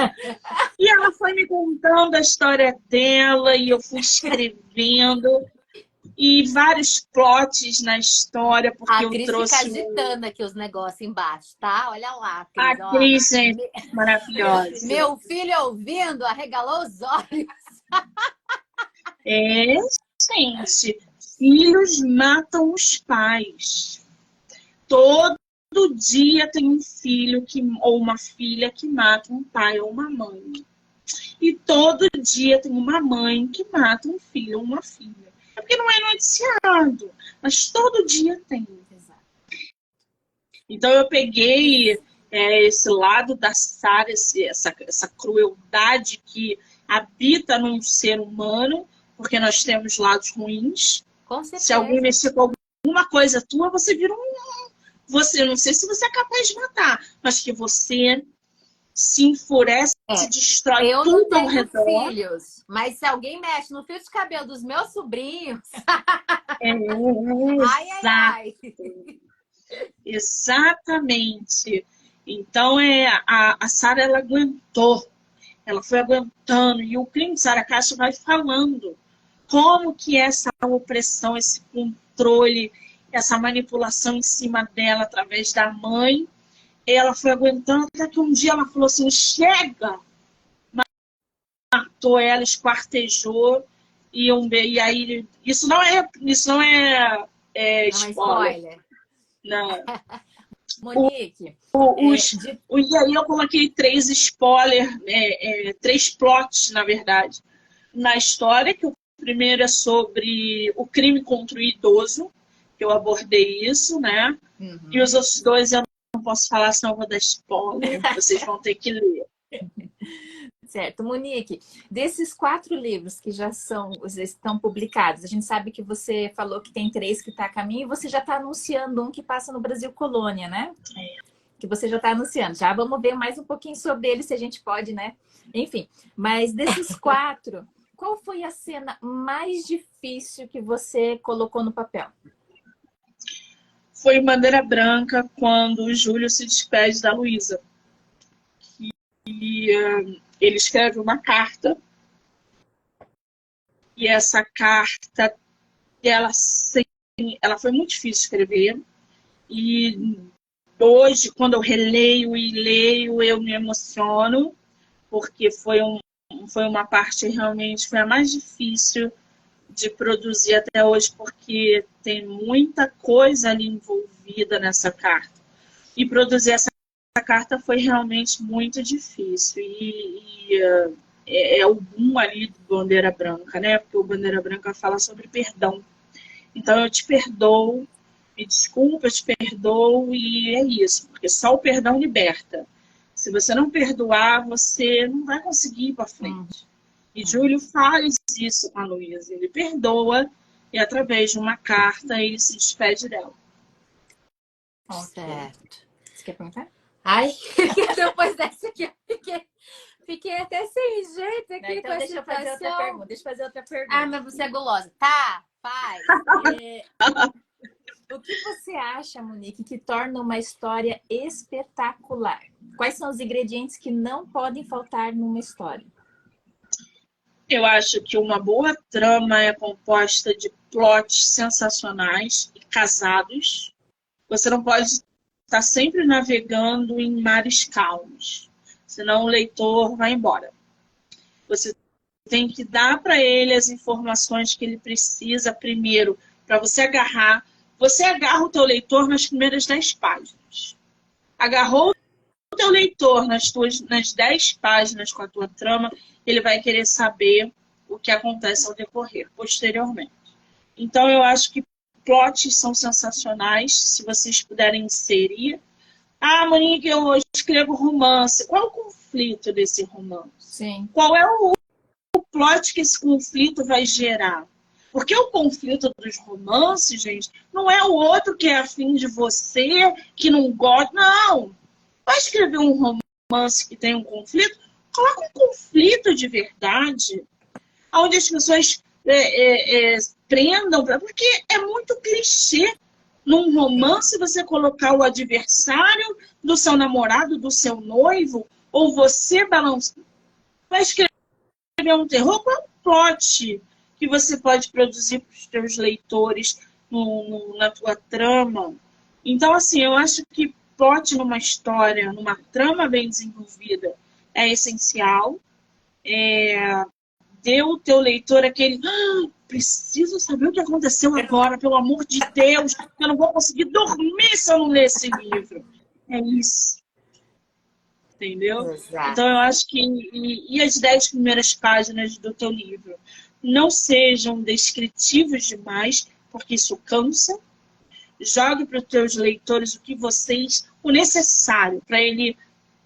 E ela foi me contando a história dela e eu fui escrevendo. E vários plots na história, porque A eu Cris fica trouxe agitando aqui os negócios embaixo, tá? Olha lá, a Cris, ó. Cris, gente, maravilhosa. Meu filho ouvindo, arregalou os olhos. É, gente, filhos matam os pais. Todo dia tem um filho ou uma filha que mata um pai ou uma mãe. E todo dia tem uma mãe que mata um filho ou uma filha. É porque não é noticiado, mas todo dia tem. Então eu peguei esse lado da Sarah, essa crueldade que habita num ser humano, porque nós temos lados ruins. Com certeza. Se alguém mexer com alguma coisa tua, você vira um... Você, não sei se você é capaz de matar, mas que você se enfurece, destrói eu tudo não ao tenho redor. filhos, mas se alguém mexe no fio de cabelo dos meus sobrinhos, ai, ai, ai. Exatamente. Então, a Sarah, ela aguentou. Ela foi aguentando. E o crime de Sarah Castro vai falando como que essa opressão, esse controle, essa manipulação em cima dela através da mãe, ela foi aguentando até que um dia ela falou assim, chega! Matou ela, esquartejou. E aí, isso não é spoiler. Não. Monique. E aí eu coloquei 3 spoilers, 3 plots, na verdade, na história, que o primeiro é sobre o crime contra o idoso, que eu abordei isso, né? Uhum. E os outros 2 eu não posso falar, senão eu vou dar spoiler. Vocês vão ter que ler. Certo. Monique, desses 4 livros que já estão publicados, a gente sabe que você falou que tem 3 que está a caminho e você já está anunciando um que passa no Brasil Colônia, né? Que você já está anunciando. Já vamos ver mais um pouquinho sobre ele, se a gente pode, né? Enfim, mas desses 4, qual foi a cena mais difícil que você colocou no papel? Foi em Bandeira Branca, quando o Júlio se despede da Luísa. E ele escreve uma carta. E essa carta, ela foi muito difícil de escrever. E hoje, quando eu releio e leio, eu me emociono, porque foi uma parte realmente, foi a mais difícil de produzir até hoje, porque tem muita coisa ali envolvida nessa carta. E produzir essa carta foi realmente muito difícil. E é o boom ali do Bandeira Branca, né? Porque o Bandeira Branca fala sobre perdão. Então eu te perdoo, me desculpa, eu te perdoo, e é isso, porque só o perdão liberta. Se você não perdoar, você não vai conseguir ir para frente. E Júlio faz isso com a Luísa. Ele perdoa e, através de uma carta, ele se despede dela. Certo. Você quer perguntar? Ai, depois dessa aqui eu fiquei até sem jeito aqui. Então, com deixa eu fazer outra pergunta. Deixa eu fazer outra pergunta. Ah, mas você é gulosa. Tá, faz. O que você acha, Monique, que torna uma história espetacular? Quais são os ingredientes que não podem faltar numa história? Eu acho que uma boa trama é composta de plots sensacionais e casados. Você não pode estar sempre navegando em mares calmos, senão o leitor vai embora. Você tem que dar para ele as informações que ele precisa primeiro, para você agarrar. Você agarra o teu leitor nas primeiras 10 páginas. Agarrou o teu leitor nas 10 páginas com a tua trama, ele vai querer saber o que acontece ao decorrer, posteriormente. Então, eu acho que plots são sensacionais, se vocês puderem inserir. Ah, Monique, eu escrevo romance. Qual é o conflito desse romance? Sim. Qual é o plot que esse conflito vai gerar? Porque o conflito dos romances, gente, não é o outro que é afim de você, que não gosta. Não! Vai escrever um romance que tem um conflito? Coloca um conflito de verdade, onde as pessoas prendam, porque é muito clichê. num romance você colocar o adversário do seu namorado, do seu noivo, ou você balançar. Vai escrever um terror, qual é o plot que você pode produzir para os teus leitores na tua trama? Então, assim, eu acho que plot numa história, numa trama bem desenvolvida, é essencial. Dê o teu leitor aquele... preciso saber o que aconteceu agora, pelo amor de Deus. Eu não vou conseguir dormir se eu não ler esse livro. É isso. Entendeu? Exato. Então, eu acho que... E as 10 primeiras páginas do teu livro não sejam descritivos demais, porque isso cansa. Jogue para os teus leitores o necessário para ele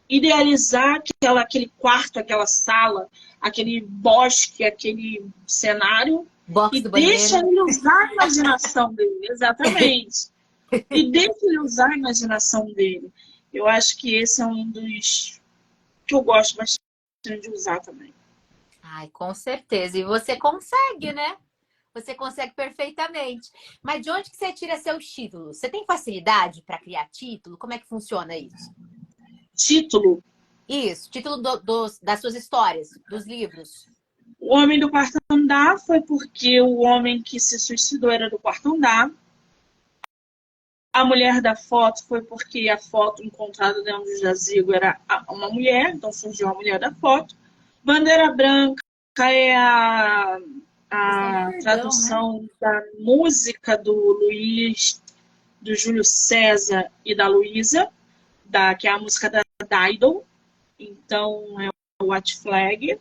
idealizar aquele quarto, aquela sala, aquele bosque, aquele cenário, Box e do banheiro. deixa ele usar a imaginação dele, exatamente. E deixa ele usar a imaginação dele. Eu acho que esse é um dos que eu gosto bastante de usar também. Ai, com certeza. E você consegue, né? Você consegue perfeitamente. Mas de onde que você tira seus títulos? Você tem facilidade para criar título? Como é que funciona isso? Título: Isso, título das suas histórias, dos livros. O Homem do Quarto Andar foi porque o homem que se suicidou era do quarto andar. A mulher da foto foi porque a foto encontrada dentro do jazigo era uma mulher, então surgiu a mulher da foto. Bandeira Branca é a tradução, né, da música do Luiz, do Júlio César e da Luísa, que é a música da Dido. Então é o White Flag.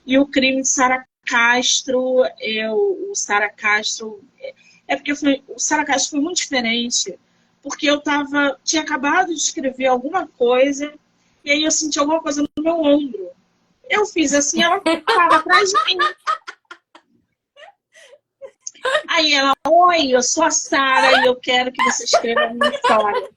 E o Crime de Sara Castro, o Sara Castro... porque o Sara Castro foi muito diferente, porque eu tinha acabado de escrever alguma coisa, e aí eu senti alguma coisa no meu ombro. Eu fiz assim, ela parava atrás de mim. Aí ela: oi, eu sou a Sara e eu quero que você escreva a minha história.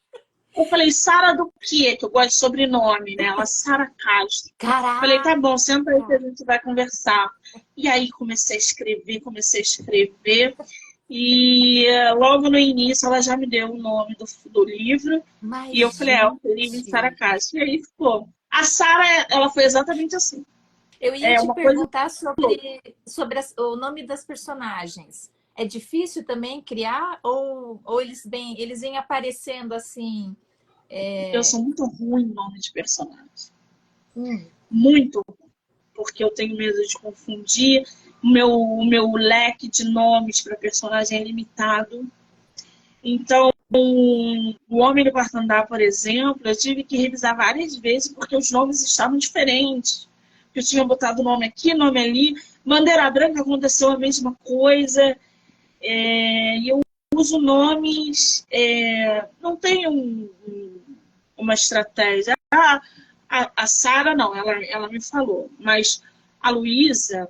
Eu falei: Sara do quê? Que eu gosto de sobrenome, né? Ela: Sara Castro. Caraca! Falei: tá bom, senta aí que a gente vai conversar. E aí comecei a escrever. E logo no início ela já me deu o nome do livro. Mas, e eu falei: o Crime de Sara Castro. E aí ficou. A Sara, ela foi exatamente assim. Eu ia te uma perguntar sobre o nome das personagens. É difícil também criar ou eles vêm aparecendo assim? Eu sou muito ruim em nome de personagem. Muito ruim. Porque eu tenho medo de confundir. O meu leque de nomes para personagem é limitado. Então, o Homem do Quarto Andar, por exemplo, eu tive que revisar várias vezes porque os nomes estavam diferentes. Eu tinha botado nome aqui, nome ali. Bandeira Branca aconteceu a mesma coisa. E eu uso nomes... não tenho uma estratégia. A Sara, não, ela me falou. Mas a Luísa,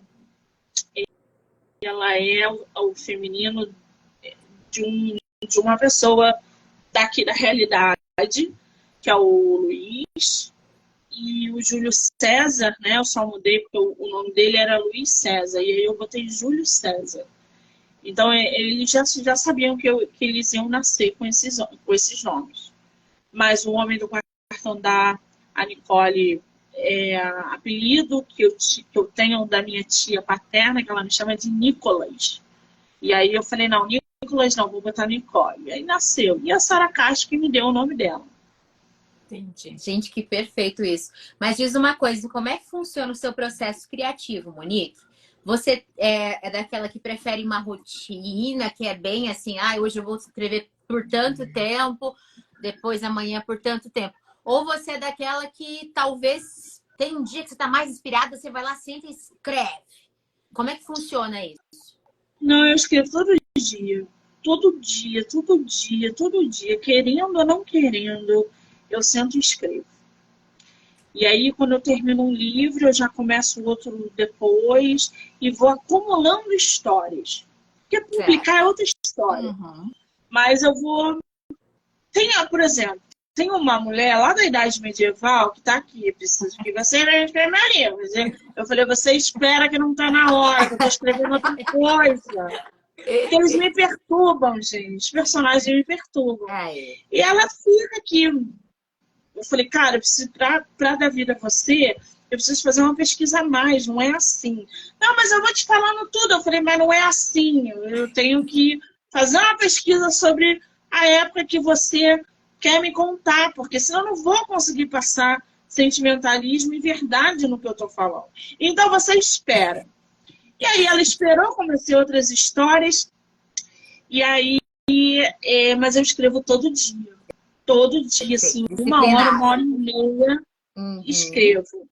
ela é o feminino de uma pessoa daqui da realidade, que é o Luiz. E o Júlio César, né? Eu só mudei porque o nome dele era Luiz César. E aí eu botei Júlio César. Então eles já sabiam que eles iam nascer com esses nomes. Mas o Homem do Quarto Andar, a Nicole, é apelido que eu tenho da minha tia paterna, que ela me chama de Nicolas. E aí eu falei: não, Nicolas não, vou botar Nicole. E aí nasceu. E a Sara Castro que me deu o nome dela. Entendi. Gente, que perfeito isso. Mas diz uma coisa, como é que funciona o seu processo criativo, Monique? Você é daquela que prefere uma rotina, que é bem assim, hoje eu vou escrever por tanto tempo, depois amanhã por tanto tempo. Ou você é daquela que talvez tem um dia que você está mais inspirada, você vai lá, senta e escreve. Como é que funciona isso? Não, eu escrevo todo dia. Todo dia. Querendo ou não querendo, eu sento e escrevo. E aí, quando eu termino um livro, eu já começo outro depois e vou acumulando histórias. Porque publicar é outra história. Uhum. Mas eu vou... por exemplo, tem uma mulher lá da Idade Medieval que está aqui, preciso que você escreva meu livro. Eu falei: você espera que não está na hora, que eu estou escrevendo outra coisa. Porque eles me perturbam, gente. Os personagens me perturbam. Aí. E ela fica aqui. Eu falei, cara, eu preciso, pra dar vida a você, eu preciso fazer uma pesquisa a mais, não é assim. Não, mas eu vou te falando tudo. Eu falei, mas não é assim. Eu tenho que fazer uma pesquisa sobre a época que você quer me contar, porque senão eu não vou conseguir passar sentimentalismo e verdade no que eu tô falando. Então você espera. E aí ela esperou, comecei outras histórias, e aí, mas eu escrevo todo dia. Todo dia, assim, uma hora e meia, escrevo.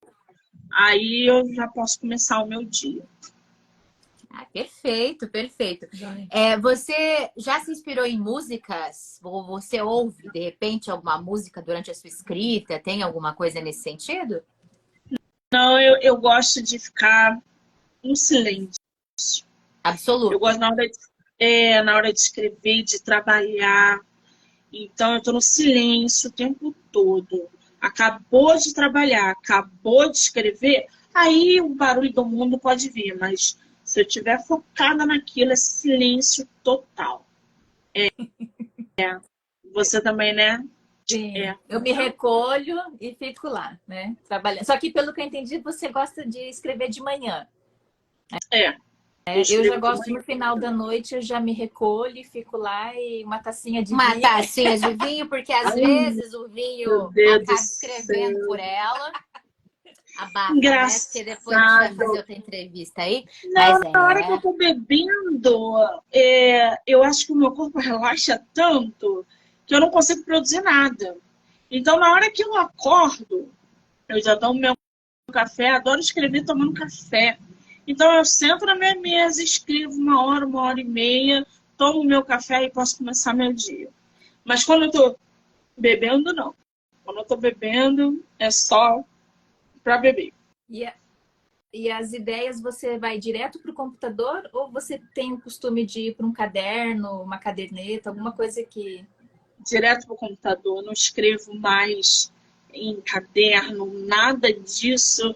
Aí eu já posso começar o meu dia. Ah, perfeito, perfeito. Você já se inspirou em músicas? Ou você ouve, de repente, alguma música durante a sua escrita? Tem alguma coisa nesse sentido? Não, eu gosto de ficar em silêncio. Absoluto. Eu gosto na hora de escrever, de trabalhar. Então, eu estou no silêncio o tempo todo. Acabou de trabalhar, acabou de escrever, aí o barulho do mundo pode vir, mas se eu estiver focada naquilo, é silêncio total. Você também, né? Sim, eu me recolho e fico lá, né? Trabalhando. Só que, pelo que eu entendi, você gosta de escrever de manhã. Eu já gosto no final da noite, eu já me recolho e fico lá e uma tacinha de Uma vinho. tacinha de vinho, porque às vezes o vinho acaba escrevendo por ela. Abafa, né? Porque depois a gente vai fazer outra entrevista aí. Não, na hora que eu tô bebendo, eu acho que o meu corpo relaxa tanto que eu não consigo produzir nada. Então, na hora que eu acordo, eu já tomo meu café, adoro escrever tomando café. Então, eu sento na minha mesa, escrevo uma hora e meia, tomo meu café e posso começar meu dia. Mas quando eu tô bebendo, não. Quando eu tô bebendo, é só para beber. E as ideias, você vai direto para o computador ou você tem o costume de ir para um caderno, uma caderneta, alguma coisa que... Direto para o computador, não escrevo mais em caderno, nada disso,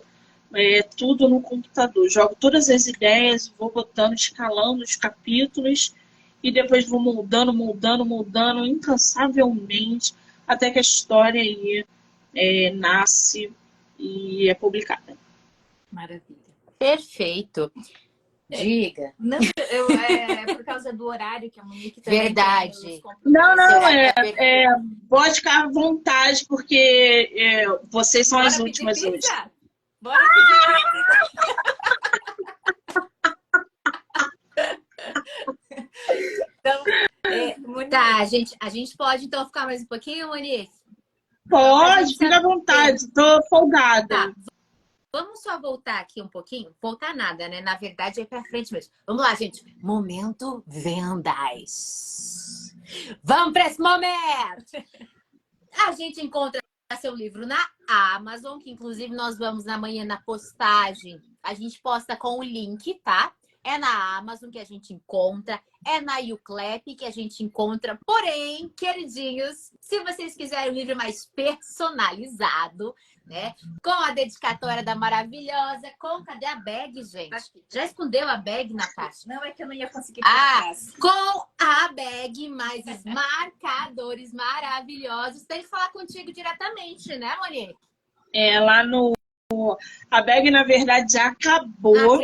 tudo no computador. Jogo todas as ideias, vou botando, escalando os capítulos e depois vou moldando incansavelmente até que a história aí nasce e é publicada. Maravilha. Perfeito. Diga. Não, por causa do horário que a Monique também Verdade. tem os compromissos. Não, pode ficar à vontade, porque vocês são as últimas hoje. Bora pedir Então, Tá, a gente pode então ficar mais um pouquinho, Monique? Pode, fica à vontade, tô folgada. Tá. Vamos só voltar aqui um pouquinho? Voltar nada, né? Na verdade, é pra frente mesmo. Vamos lá, gente. Momento vendas. Vamos para esse momento! A gente encontra seu livro na Amazon, que inclusive nós vamos amanhã na postagem. A gente posta com o link, tá? É na Amazon que a gente encontra, é na Uclap que a gente encontra. Porém, queridinhos, se vocês quiserem um livro mais personalizado, né? Com a dedicatória da maravilhosa, cadê a bag, gente? Já escondeu a bag na caixa? Não, é que eu não ia conseguir com a bag, mais os marcadores maravilhosos. Tem que falar contigo diretamente, né, Monique? Lá no... A bag, na verdade, já acabou.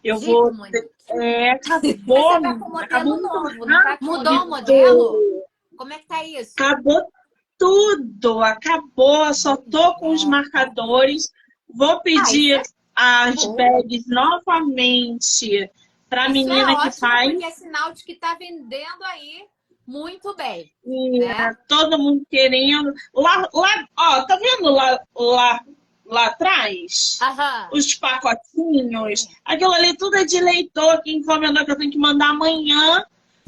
Eu vou... acabou. Você tá com modelo novo, não tá? Mudou o modelo? Como é que tá isso? Acabou tudo, acabou. Só tô com os marcadores. Vou pedir as bags novamente para a menina que faz. Porque é sinal de que tá vendendo aí muito bem. Todo mundo querendo. Lá, ó, tá vendo lá atrás? Os pacotinhos. Aquilo ali tudo é de leitor que encomendou que eu tenho que mandar amanhã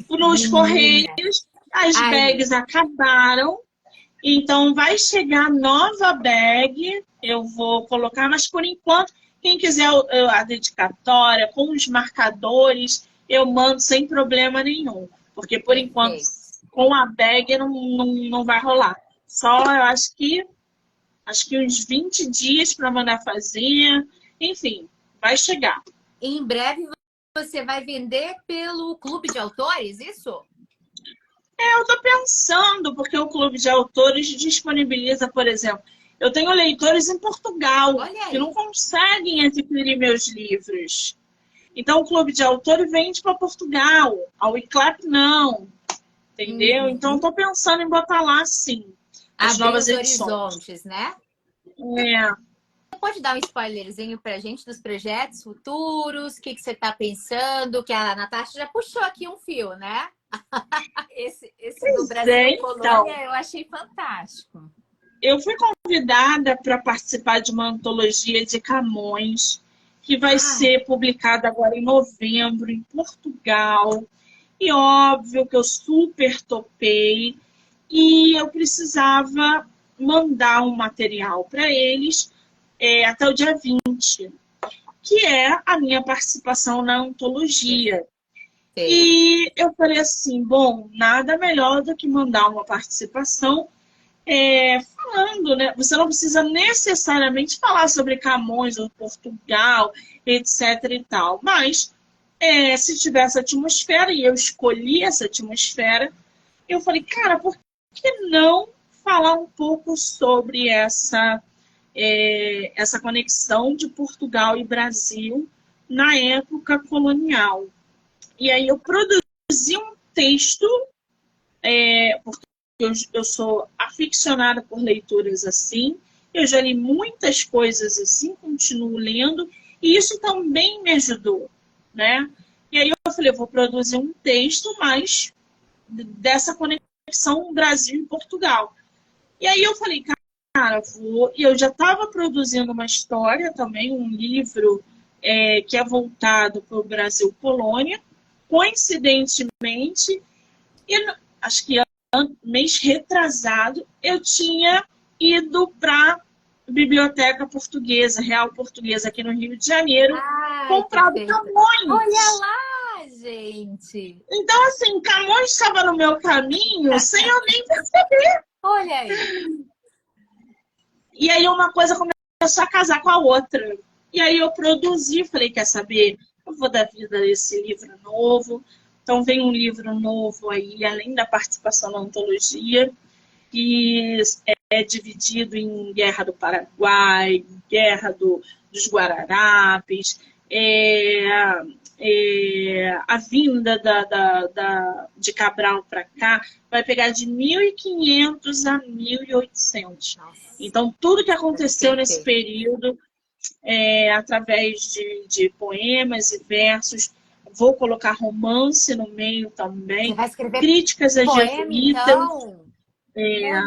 nos correios. As bags acabaram. Então, vai chegar nova bag, eu vou colocar, mas por enquanto, quem quiser a dedicatória com os marcadores, eu mando sem problema nenhum. Porque, por enquanto, com a bag não vai rolar. Só, eu acho que uns 20 dias para mandar fazer. Enfim, vai chegar. Em breve você vai vender pelo Clube de Autores, isso? Eu estou pensando, porque o Clube de Autores disponibiliza, por exemplo, eu tenho leitores em Portugal Olha que aí. não conseguem adquirir meus livros. Então, o Clube de Autores vende para Portugal, a Wiclap não, entendeu? Então, estou pensando em botar lá, sim, as Abrir novas os edições. horizontes, né? É. Você pode dar um spoilerzinho pra gente dos projetos futuros? O que você tá pensando? Que a Natasha já puxou aqui um fio, né? Esse do Brasil Então, Colônia eu achei fantástico. eu fui convidada para participar de uma antologia de Camões, que vai ser publicada agora em novembro, em Portugal. E óbvio que eu super topei. E eu precisava mandar um material para eles até o dia 20, que é a minha participação na antologia. E eu falei assim, bom, nada melhor do que mandar uma participação falando, né? Você não precisa necessariamente falar sobre Camões ou Portugal, etc e tal. Mas, se tiver essa atmosfera, e eu escolhi essa atmosfera, eu falei, cara, por que não falar um pouco sobre essa conexão de Portugal e Brasil na época colonial? E aí eu produzi um texto, porque eu sou aficionada por leituras assim, eu já li muitas coisas assim, continuo lendo, e isso também me ajudou, né? E aí eu falei, eu vou produzir um texto mais dessa conexão Brasil e Portugal. E aí eu falei, cara, vou... E eu já estava produzindo uma história também, um livro que é voltado para o Brasil Colônia, coincidentemente, e acho que mês retrasado, eu tinha ido para a Biblioteca Portuguesa, Real Portuguesa, aqui no Rio de Janeiro, comprado Camões. Olha lá, gente! Então, assim, Camões estava no meu caminho sem eu nem perceber. Olha aí! E aí uma coisa começou a casar com a outra. E aí eu produzi, falei, quer saber? Eu vou dar vida a esse livro novo. Então vem um livro novo aí, além da participação na antologia, que é dividido em Guerra do Paraguai, Guerra dos Guararapes, a vinda de Cabral para cá vai pegar de 1500 a 1800. Então, tudo que aconteceu nesse período, através de poemas e versos, vou colocar romance no meio também. Você vai escrever críticas a poema, jesuítas. então?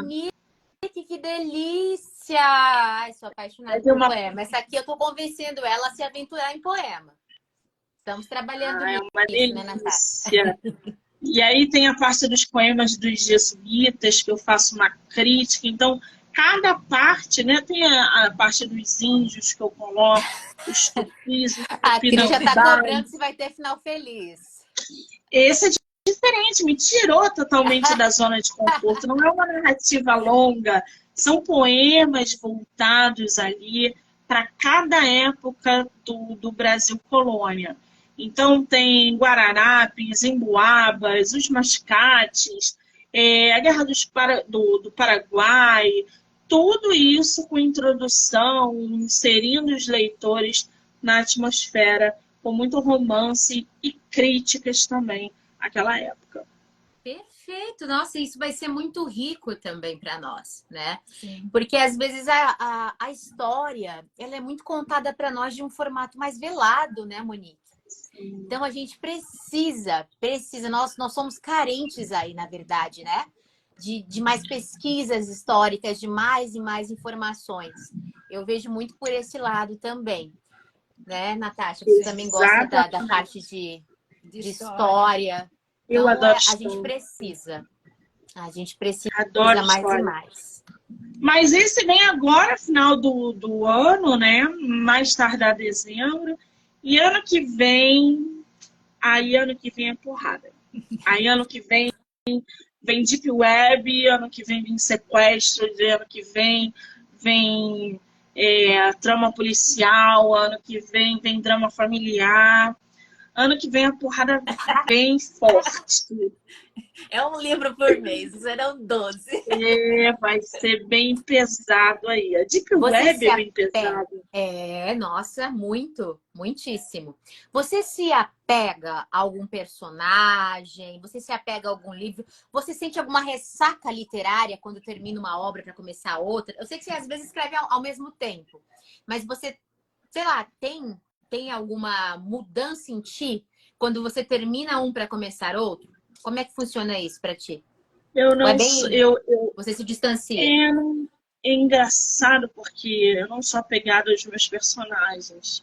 Monique, que delícia! Ai, sou apaixonada por poema. Essa aqui eu tô convencendo ela a se aventurar em poema. Estamos trabalhando nisso, uma delícia. né, Natália? E aí tem a parte dos poemas dos jesuítas, que eu faço uma crítica. Então, cada parte, né? Tem a parte dos índios que eu coloco, os tupis, a Cris já está cobrando se vai ter final feliz. Esse é diferente, me tirou totalmente da zona de conforto. Não é uma narrativa longa, são poemas voltados ali para cada época do Brasil colônia. Então tem Guararapes, Emboabas, os Mascates, a Guerra do Paraguai, tudo isso com introdução, inserindo os leitores na atmosfera, com muito romance e críticas também àquela época. Perfeito! Nossa, isso vai ser muito rico também para nós, né? Sim. Porque às vezes a história ela é muito contada para nós de um formato mais velado, né, Monique? Sim. Então a gente precisa, nós somos carentes aí, na verdade, né? De mais pesquisas históricas, de mais e mais informações. Eu vejo muito por esse lado também, né, Natasha? Você também gosta da parte de história. Então, eu adoro a gente precisa. A gente precisa adoro mais história. E mais. Mas esse vem agora, final do ano, né? Mais tardar dezembro. E ano que vem é porrada. Aí ano que vem Deep Web, ano que vem sequestro, ano que vem trama policial, ano que vem drama familiar. Ano que vem a porrada vem forte. É um livro por mês, serão 12. É, vai ser bem pesado aí. A Deep Você Web se é bem apega. pesado. Nossa, muitíssimo. Você se apega a algum personagem? Você se apega a algum livro? Você sente alguma ressaca literária quando termina uma obra para começar outra? Eu sei que você às vezes escreve ao mesmo tempo, mas você, sei lá, tem alguma mudança em ti quando você termina um para começar outro? Como é que funciona isso para ti? Eu Ou é não sou, bem, você se distancia? é engraçado porque eu não sou apegada aos meus personagens.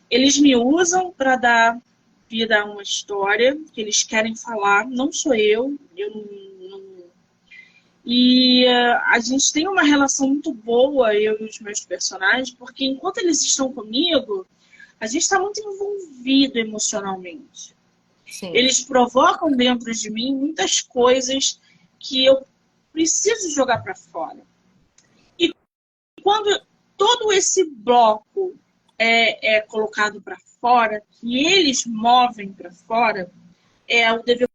Eles me usam para dar vida a uma história que eles querem falar, não sou eu não. E a gente tem uma relação muito boa, eu e os meus personagens, porque enquanto eles estão comigo, a gente está muito envolvido emocionalmente. Sim. Eles provocam dentro de mim muitas coisas que eu preciso jogar para fora. E quando todo esse bloco é colocado para fora, que eles movem para fora, é o dever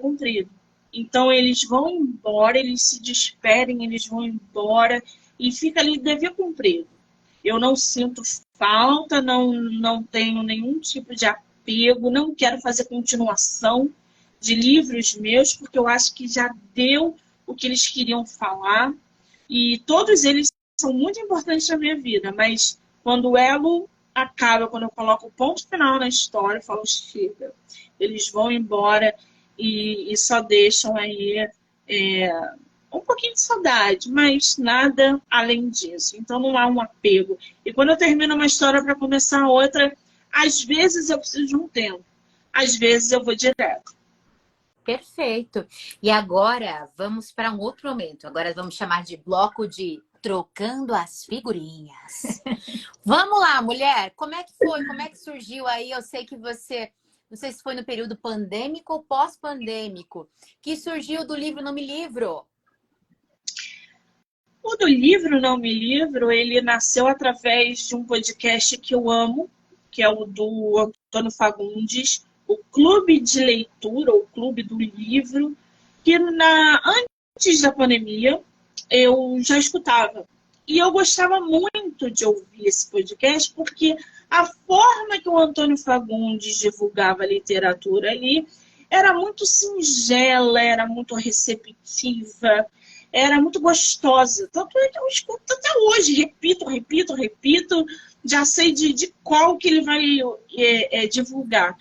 cumprido. Então eles vão embora, eles se despedem, eles vão embora e fica ali dever cumprido. Eu não sinto falta, não tenho nenhum tipo de apego, não quero fazer continuação de livros meus, porque eu acho que já deu o que eles queriam falar. E todos eles são muito importantes na minha vida, mas quando o elo acaba, quando eu coloco o ponto final na história, eu falo, chega. Eles vão embora e só deixam aí um pouquinho de saudade, mas nada além disso. Então não há um apego. E quando eu termino uma história para começar outra, às vezes eu preciso de um tempo, às vezes eu vou direto. Perfeito. E agora vamos para um outro momento. Agora vamos chamar de bloco de trocando as figurinhas. Vamos lá, mulher. Como é que foi? Como é que surgiu aí? Eu sei que você, não sei se foi no período pandêmico ou pós-pandêmico, que surgiu do livro Não Me Livro. O do livro Não Me Livro, ele nasceu através de um podcast que eu amo, que é o do Antônio Fagundes, o Clube de Leitura, o Clube do Livro, que antes da pandemia eu já escutava. E eu gostava muito de ouvir esse podcast, porque a forma que o Antônio Fagundes divulgava a literatura ali era muito singela, era muito receptiva, era muito gostosa. Tanto é que eu escuto até hoje, repito, já sei de qual que ele vai divulgar.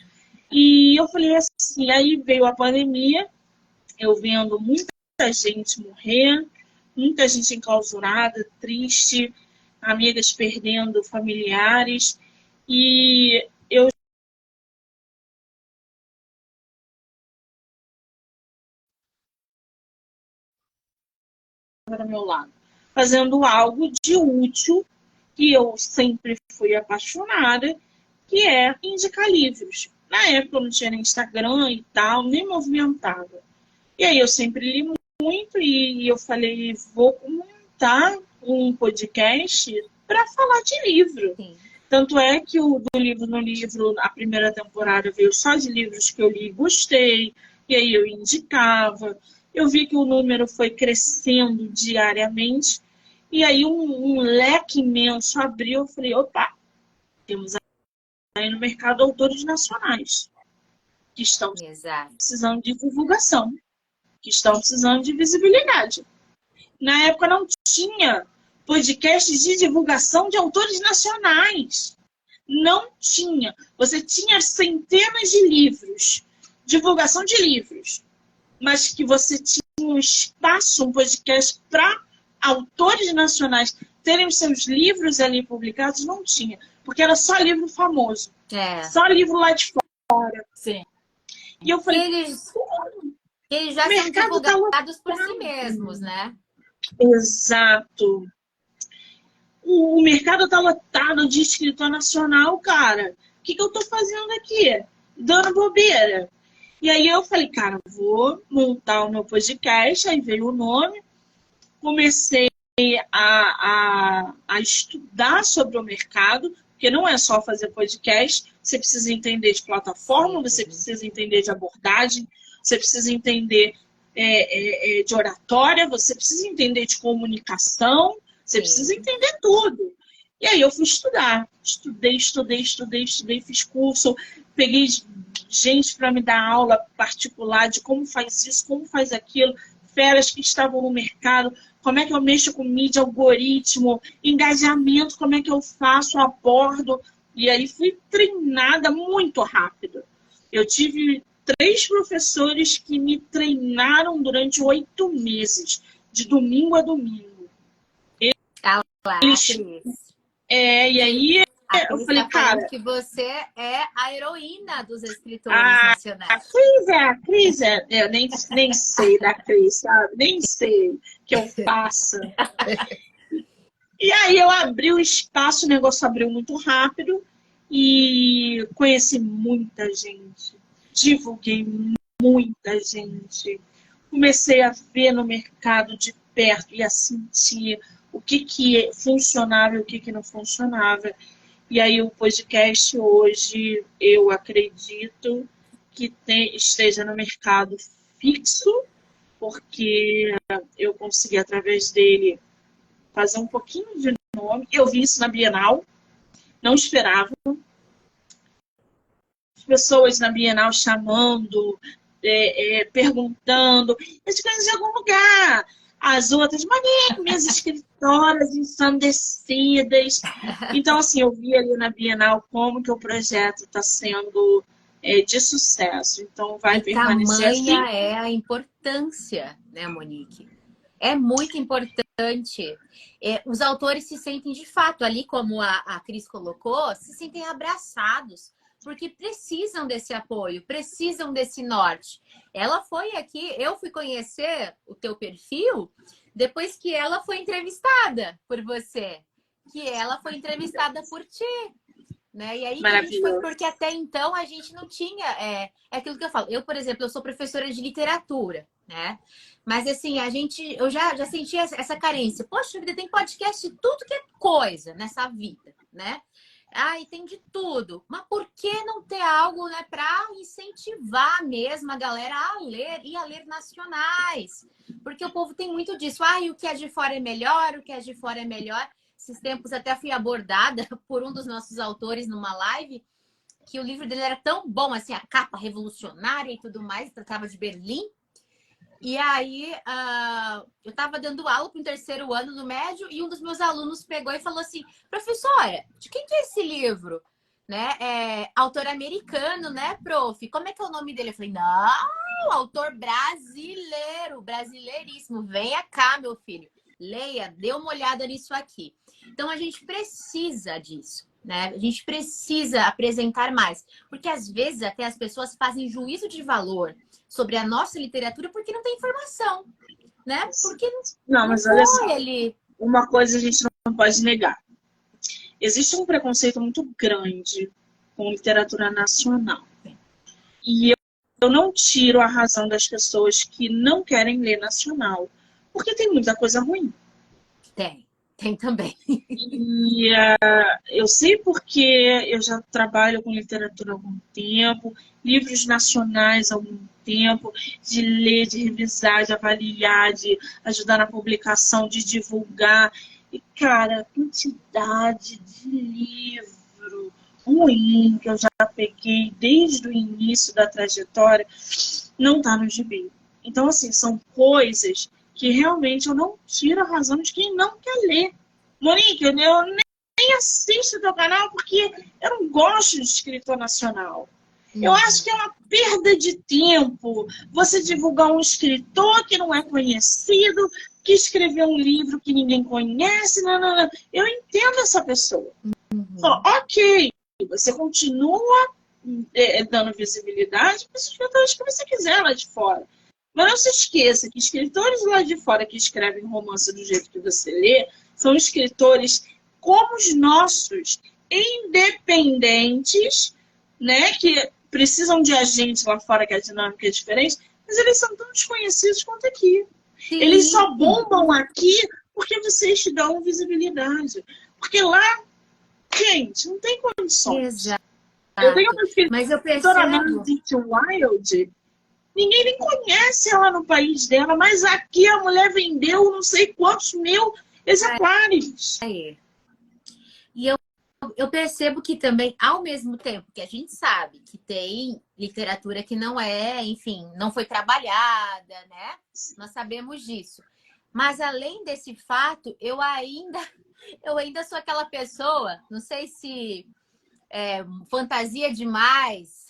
E eu falei assim, aí veio a pandemia, eu vendo muita gente morrer, muita gente enclausurada, triste, amigas perdendo familiares, e eu estava do meu lado, fazendo algo de útil, que eu sempre fui apaixonada, que é indicar livros. Na época eu não tinha nem Instagram e tal, nem movimentava. E aí eu sempre li muito e eu falei, vou montar um podcast para falar de livro. Sim. Tanto é que o do livro no livro, a primeira temporada veio só de livros que eu li e gostei, e aí eu indicava. Eu vi que o número foi crescendo diariamente, e aí um leque imenso abriu. Eu falei, opa, temos aí no mercado autores nacionais que estão Exato. precisando de divulgação, que estão precisando de visibilidade. Na época não tinha podcasts de divulgação de autores nacionais. Não tinha. Você tinha centenas de livros, divulgação de livros, mas que você tinha um espaço, um podcast para autores nacionais terem os seus livros ali publicados, não tinha. Porque era só livro famoso. Só livro lá de fora. Sim. E eu falei, eles já são divulgados por si mesmos, né? Exato. O mercado está lotado de escritor nacional, cara. O que eu estou fazendo aqui? Dando bobeira. E aí eu falei, cara, vou montar o meu podcast. Aí veio o nome. Comecei a estudar sobre o mercado, Porque não é só fazer podcast, você precisa entender de plataforma, você precisa entender de abordagem, você precisa entender de oratória, você precisa entender de comunicação, você precisa entender tudo. E aí eu fui estudar. Estudei, fiz curso, peguei gente para me dar aula particular de como faz isso, como faz aquilo, feras que estavam no mercado, como é que eu mexo com mídia, algoritmo, engajamento, como é que eu faço, abordo. E aí fui treinada muito rápido. Eu tive 3 professores que me treinaram durante 8 meses, de domingo a domingo. Eles, e aí eu falei, cara... que você é a heroína dos escritores nacionais. A Cris eu nem sei da Cris, sabe? Nem sei o que eu faço. E aí eu abri o espaço, o negócio abriu muito rápido e conheci muita gente. Divulguei muita gente. Comecei a ver no mercado de perto e a sentir o que funcionava e o que não funcionava. E aí o podcast hoje, eu acredito que esteja no mercado fixo, porque eu consegui, através dele, fazer um pouquinho de nome. Eu vi isso na Bienal, não esperava. As pessoas na Bienal chamando, perguntando, eu te conheço de algum lugar. As outras, minhas escritoras ensandecidas. Então, assim, eu vi ali na Bienal como que o projeto está sendo de sucesso. Então, vai permanecer assim. Tamanha é a importância, né, Monique? É muito importante. Os autores se sentem, de fato, ali como a Cris colocou, se sentem abraçados, porque precisam desse apoio, precisam desse norte. Ela foi aqui, eu fui conhecer o teu perfil depois que ela foi entrevistada por você, que ela foi entrevistada por ti, né? E aí que a gente foi, porque até então a gente não tinha, é aquilo que eu falo. Eu, por exemplo, eu sou professora de literatura, né? Mas assim, eu já senti essa carência. Poxa vida, tem podcast de tudo que é coisa nessa vida, né? E tem de tudo. Mas por que não ter algo, né, para incentivar mesmo a galera a ler e a ler nacionais? Porque o povo tem muito disso. O que é de fora é melhor, o que é de fora é melhor. Esses tempos até fui abordada por um dos nossos autores numa live, que o livro dele era tão bom, assim, a capa revolucionária e tudo mais, tratava de Berlim. E aí, eu estava dando aula para o 3º ano do médio e um dos meus alunos pegou e falou assim, professora, de quem que é esse livro? Né? Autor americano, né, prof? Como é que é o nome dele? Eu falei, não, autor brasileiro, brasileiríssimo. Venha cá, meu filho. Leia, dê uma olhada nisso aqui. Então, a gente precisa disso, né? A gente precisa apresentar mais. Porque, às vezes, até as pessoas fazem juízo de valor sobre a nossa literatura porque não tem informação, né? Porque não, mas olha só, uma coisa a gente não pode negar. Existe um preconceito muito grande com literatura nacional. E eu não tiro a razão das pessoas que não querem ler nacional, porque tem muita coisa ruim. Tem também. E eu sei porque eu já trabalho com literatura há algum tempo, livros nacionais há algum tempo, de ler, de revisar, de avaliar, de ajudar na publicação, de divulgar. E, cara, a quantidade de livro ruim que eu já peguei desde o início da trajetória não tá no gibi. Então, assim, são coisas que realmente eu não tiro a razão de quem não quer ler. Monique, eu nem assisto o teu canal porque eu não gosto de escritor nacional. Eu acho que é uma perda de tempo você divulgar um escritor que não é conhecido, que escreveu um livro que ninguém conhece. Não. Eu entendo essa pessoa. Ok, você continua dando visibilidade para os escritores que você quiser lá de fora. Mas não se esqueça que escritores lá de fora que escrevem romance do jeito que você lê são escritores como os nossos, independentes, né, que precisam de agentes lá fora, que a dinâmica é diferente, mas eles são tão desconhecidos quanto aqui. Sim. Eles só bombam aqui porque vocês te dão visibilidade. Porque lá Gente, não tem condições. Exato. Eu tenho uma Mas eu escritora, percebo... Nancy Wilde, ninguém nem conhece ela no país dela, mas aqui a mulher vendeu não sei quantos mil exemplares. Aí. E eu percebo que também, ao mesmo tempo que a gente sabe que tem literatura que não é, enfim, não foi trabalhada, né? Nós sabemos disso. Mas além desse fato, eu ainda sou aquela pessoa, não sei se fantasia demais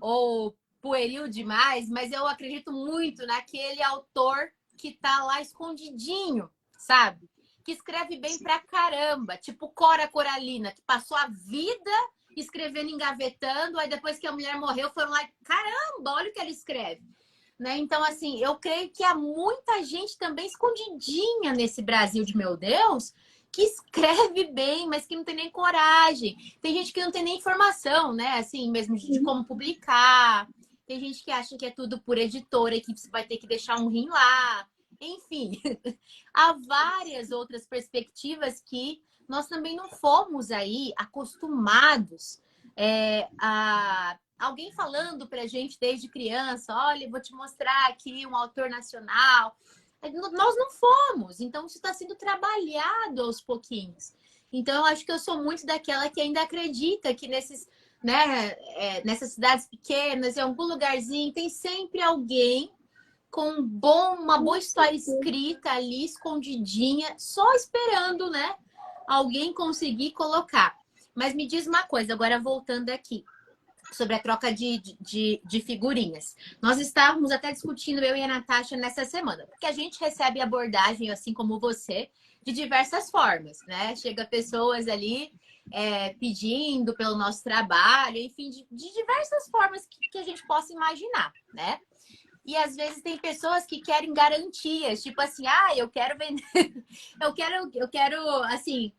ou pueril demais, mas eu acredito muito naquele autor que tá lá escondidinho, sabe? Que escreve bem pra caramba, tipo Cora Coralina, que passou a vida escrevendo, engavetando, aí depois que a mulher morreu, foram lá, caramba, olha o que ela escreve. Né? Então, assim, eu creio que há muita gente também escondidinha nesse Brasil de meu Deus, que escreve bem, mas que não tem nem coragem. Tem gente que não tem nem informação, né? Assim, mesmo de como publicar. Tem gente que acha que é tudo por editora e que você vai ter que deixar um rim lá. Enfim, há várias outras perspectivas que nós também não fomos aí acostumados a alguém falando pra gente desde criança, olha, eu vou te mostrar aqui um autor nacional. Nós não fomos, então isso está sendo trabalhado aos pouquinhos. Então eu acho que eu sou muito daquela que ainda acredita que nesses, né, nessas cidades pequenas, em algum lugarzinho, tem sempre alguém com uma boa história escrita ali, escondidinha, só esperando, né, alguém conseguir colocar. Mas me diz uma coisa, agora voltando aqui, sobre a troca de figurinhas. Nós estávamos até discutindo, eu e a Natasha, nessa semana, porque a gente recebe abordagem, assim como você, de diversas formas, né? Chega pessoas ali pedindo pelo nosso trabalho, enfim, de diversas formas que a gente possa imaginar, né? E às vezes tem pessoas que querem garantias, tipo assim, eu quero vender, eu quero assim,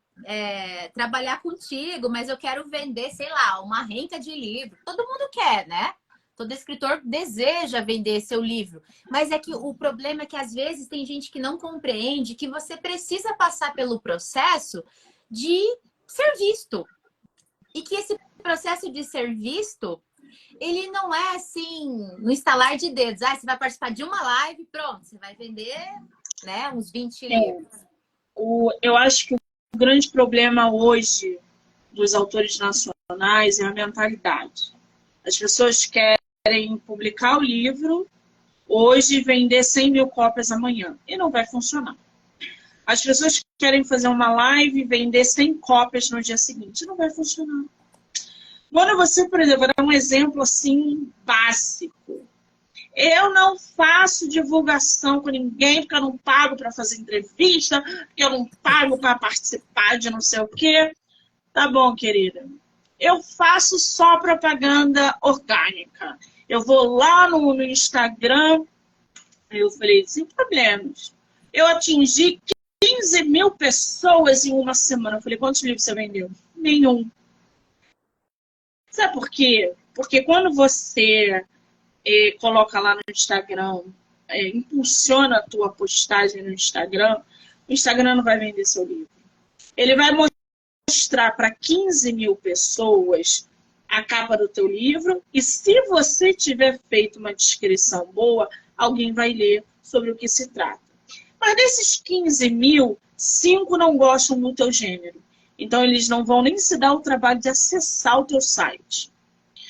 trabalhar contigo, mas eu quero vender, sei lá, uma renca de livro. Todo mundo quer, né? Todo escritor deseja vender seu livro. Mas é que o problema é que às vezes tem gente que não compreende que você precisa passar pelo processo de ser visto. E que esse processo de ser visto, ele não é assim, no estalar de dedos. Você vai participar de uma live, pronto, você vai vender, né, uns 20 livros. Eu acho que o grande problema hoje dos autores nacionais é a mentalidade. As pessoas querem publicar o livro hoje e vender 100 mil cópias amanhã. E não vai funcionar. As pessoas querem fazer uma live e vender 100 cópias no dia seguinte. Não vai funcionar. Quando você, por exemplo, vou dar um exemplo assim básico. Eu não faço divulgação com ninguém porque eu não pago para fazer entrevista, porque eu não pago para participar de não sei o quê. Tá bom, querida. Eu faço só propaganda orgânica. Eu vou lá no Instagram, eu falei, sem problemas. Eu atingi 15 mil pessoas em uma semana. Eu falei, quantos livros você vendeu? Nenhum. Sabe por quê? Porque quando você coloca lá no Instagram, impulsiona a tua postagem no Instagram, o Instagram não vai vender seu livro. Ele vai mostrar para 15 mil pessoas a capa do teu livro e se você tiver feito uma descrição boa, alguém vai ler sobre o que se trata. Mas desses 15 mil, 5 não gostam do teu gênero. Então, eles não vão nem se dar o trabalho de acessar o teu site.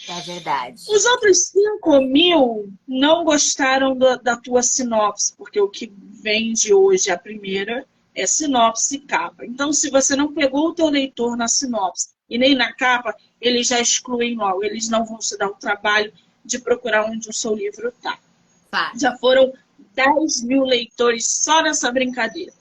É verdade. Os outros 5 mil não gostaram da tua sinopse, porque o que vende hoje, a primeira, é sinopse e capa. Então, se você não pegou o teu leitor na sinopse e nem na capa, eles já excluem logo. Eles não vão se dar o trabalho de procurar onde o seu livro está. Já foram 10 mil leitores só nessa brincadeira.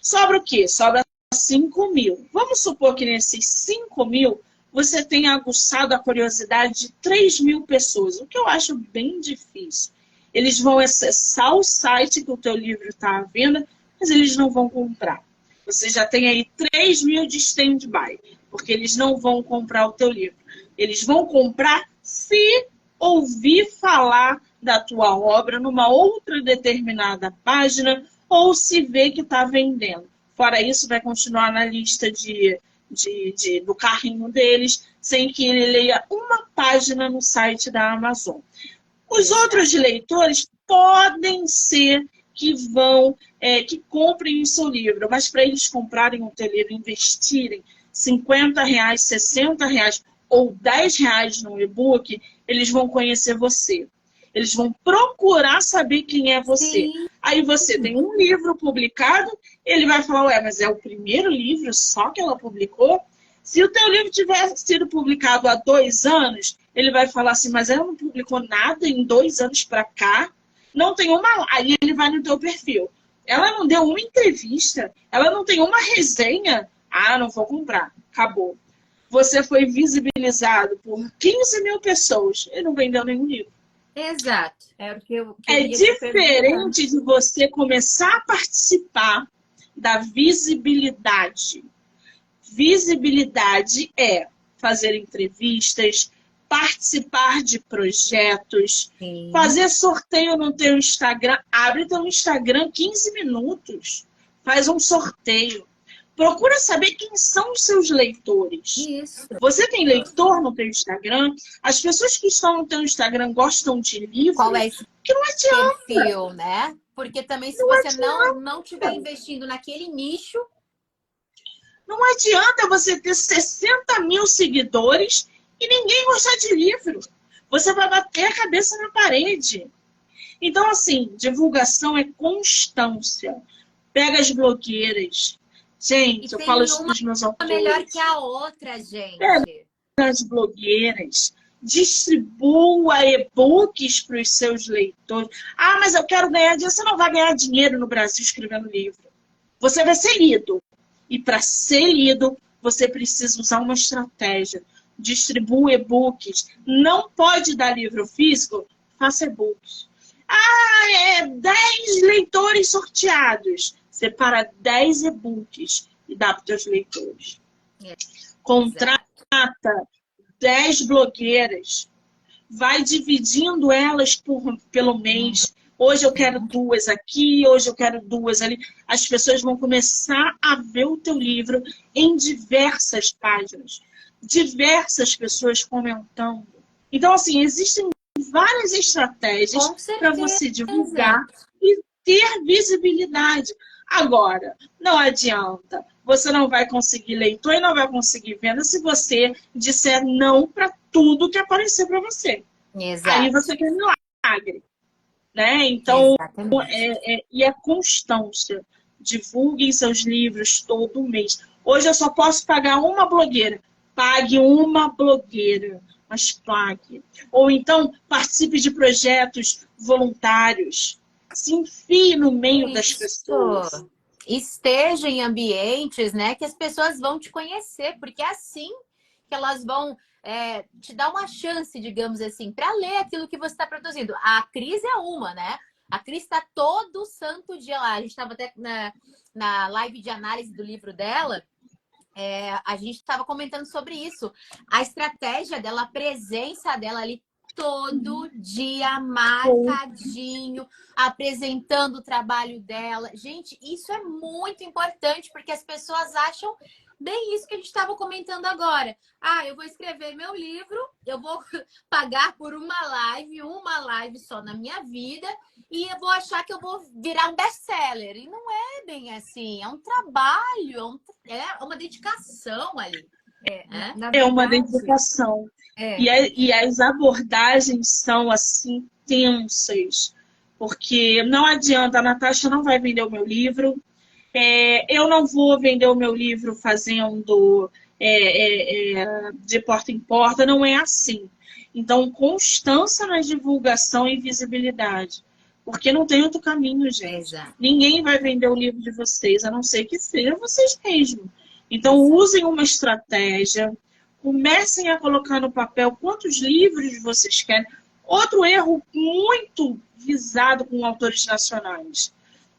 Sobra o quê? Sobra 5 mil. Vamos supor que nesses 5 mil você tenha aguçado a curiosidade de 3 mil pessoas, o que eu acho bem difícil. Eles vão acessar o site que o teu livro está à venda, mas eles não vão comprar. Você já tem aí 3 mil de stand-by, porque eles não vão comprar o teu livro. Eles vão comprar se ouvir falar da tua obra numa outra determinada página ou se ver que está vendendo. Fora isso, vai continuar na lista de do carrinho deles, sem que ele leia uma página no site da Amazon. Os outros leitores podem ser que que comprem o seu livro, mas para eles comprarem o teu livro, investirem R$ 50, R$ 60 ou R$ 10 no e-book, eles vão conhecer você. Eles vão procurar saber quem é você. Sim. Aí você tem um livro publicado, ele vai falar, ué, mas é o primeiro livro só que ela publicou? Se o teu livro tivesse sido publicado há 2 anos, ele vai falar assim, mas ela não publicou nada em 2 anos para cá? Não tem uma... Aí ele vai no teu perfil. Ela não deu uma entrevista, ela não tem uma resenha. Ah, não vou comprar. Acabou. Você foi visibilizado por 15 mil pessoas e não vendeu nenhum livro. Exato. É o que eu É diferente de você começar a participar da visibilidade. Visibilidade é fazer entrevistas, participar de projetos, Sim. fazer sorteio no teu Instagram. Abre teu Instagram 15 minutos. Faz um sorteio. Procura saber quem são os seus leitores. Isso. Você tem leitor no teu Instagram? As pessoas que estão no teu Instagram gostam de livro? Qual é esse Que não adianta. perfil, né? Porque também se você não estiver investindo naquele nicho... Não adianta você ter 60 mil seguidores e ninguém gostar de livro. Você vai bater a cabeça na parede. Então, assim, divulgação é constância. Pega as blogueiras. Gente, eu falo isso para os meus autores. melhor que a outra, gente. Pega as blogueiras. Distribua e-books para os seus leitores. Ah, mas eu quero ganhar dinheiro. Você não vai ganhar dinheiro no Brasil escrevendo livro. Você vai ser lido. E para ser lido, você precisa usar uma estratégia. Distribua e-books. Não pode dar livro físico? Faça e-books. Ah, 10 leitores sorteados. Separa 10 e-books e dá para os teus leitores. Contrata 10 blogueiras. Vai dividindo elas pelo mês. Hoje eu quero 2 aqui, hoje eu quero 2 ali. As pessoas vão começar a ver o teu livro em diversas páginas. Diversas pessoas comentando. Então, assim, existem várias estratégias para você divulgar e ter visibilidade. Agora, não adianta. Você não vai conseguir leitor e não vai conseguir venda se você disser não para tudo que aparecer para você. Exato. Aí você quer milagre. Né? Então, e a constância. Divulguem seus livros todo mês. Hoje eu só posso pagar uma blogueira. Pague uma blogueira, mas pague. Ou então, participe de projetos voluntários. Se enfie no meio das pessoas. Esteja em ambientes, né, que as pessoas vão te conhecer, porque é assim que elas vão te dar uma chance, digamos assim, para ler aquilo que você está produzindo. A Cris é uma, né? A Cris está todo santo dia lá. A gente estava até na live de análise do livro dela. A gente estava comentando sobre isso. A estratégia dela, a presença dela ali todo dia, marcadinho, apresentando o trabalho dela. Gente, isso é muito importante, porque as pessoas acham bem isso que a gente estava comentando agora. Ah, eu vou escrever meu livro, eu vou pagar por uma live só na minha vida, e eu vou achar que eu vou virar um best-seller. E não é bem assim, é um trabalho, é uma dedicação ali. É uma dedicação. E as abordagens são assim tensas, porque não adianta, a Natasha não vai vender o meu livro, eu não vou vender o meu livro fazendo de porta em porta, não é assim. Então, constância na divulgação e visibilidade, porque não tem outro caminho, gente. Exato. Ninguém vai vender o livro de vocês, a não ser que seja vocês mesmos. Então, usem uma estratégia, comecem a colocar no papel quantos livros vocês querem. Outro erro muito visado com autores nacionais.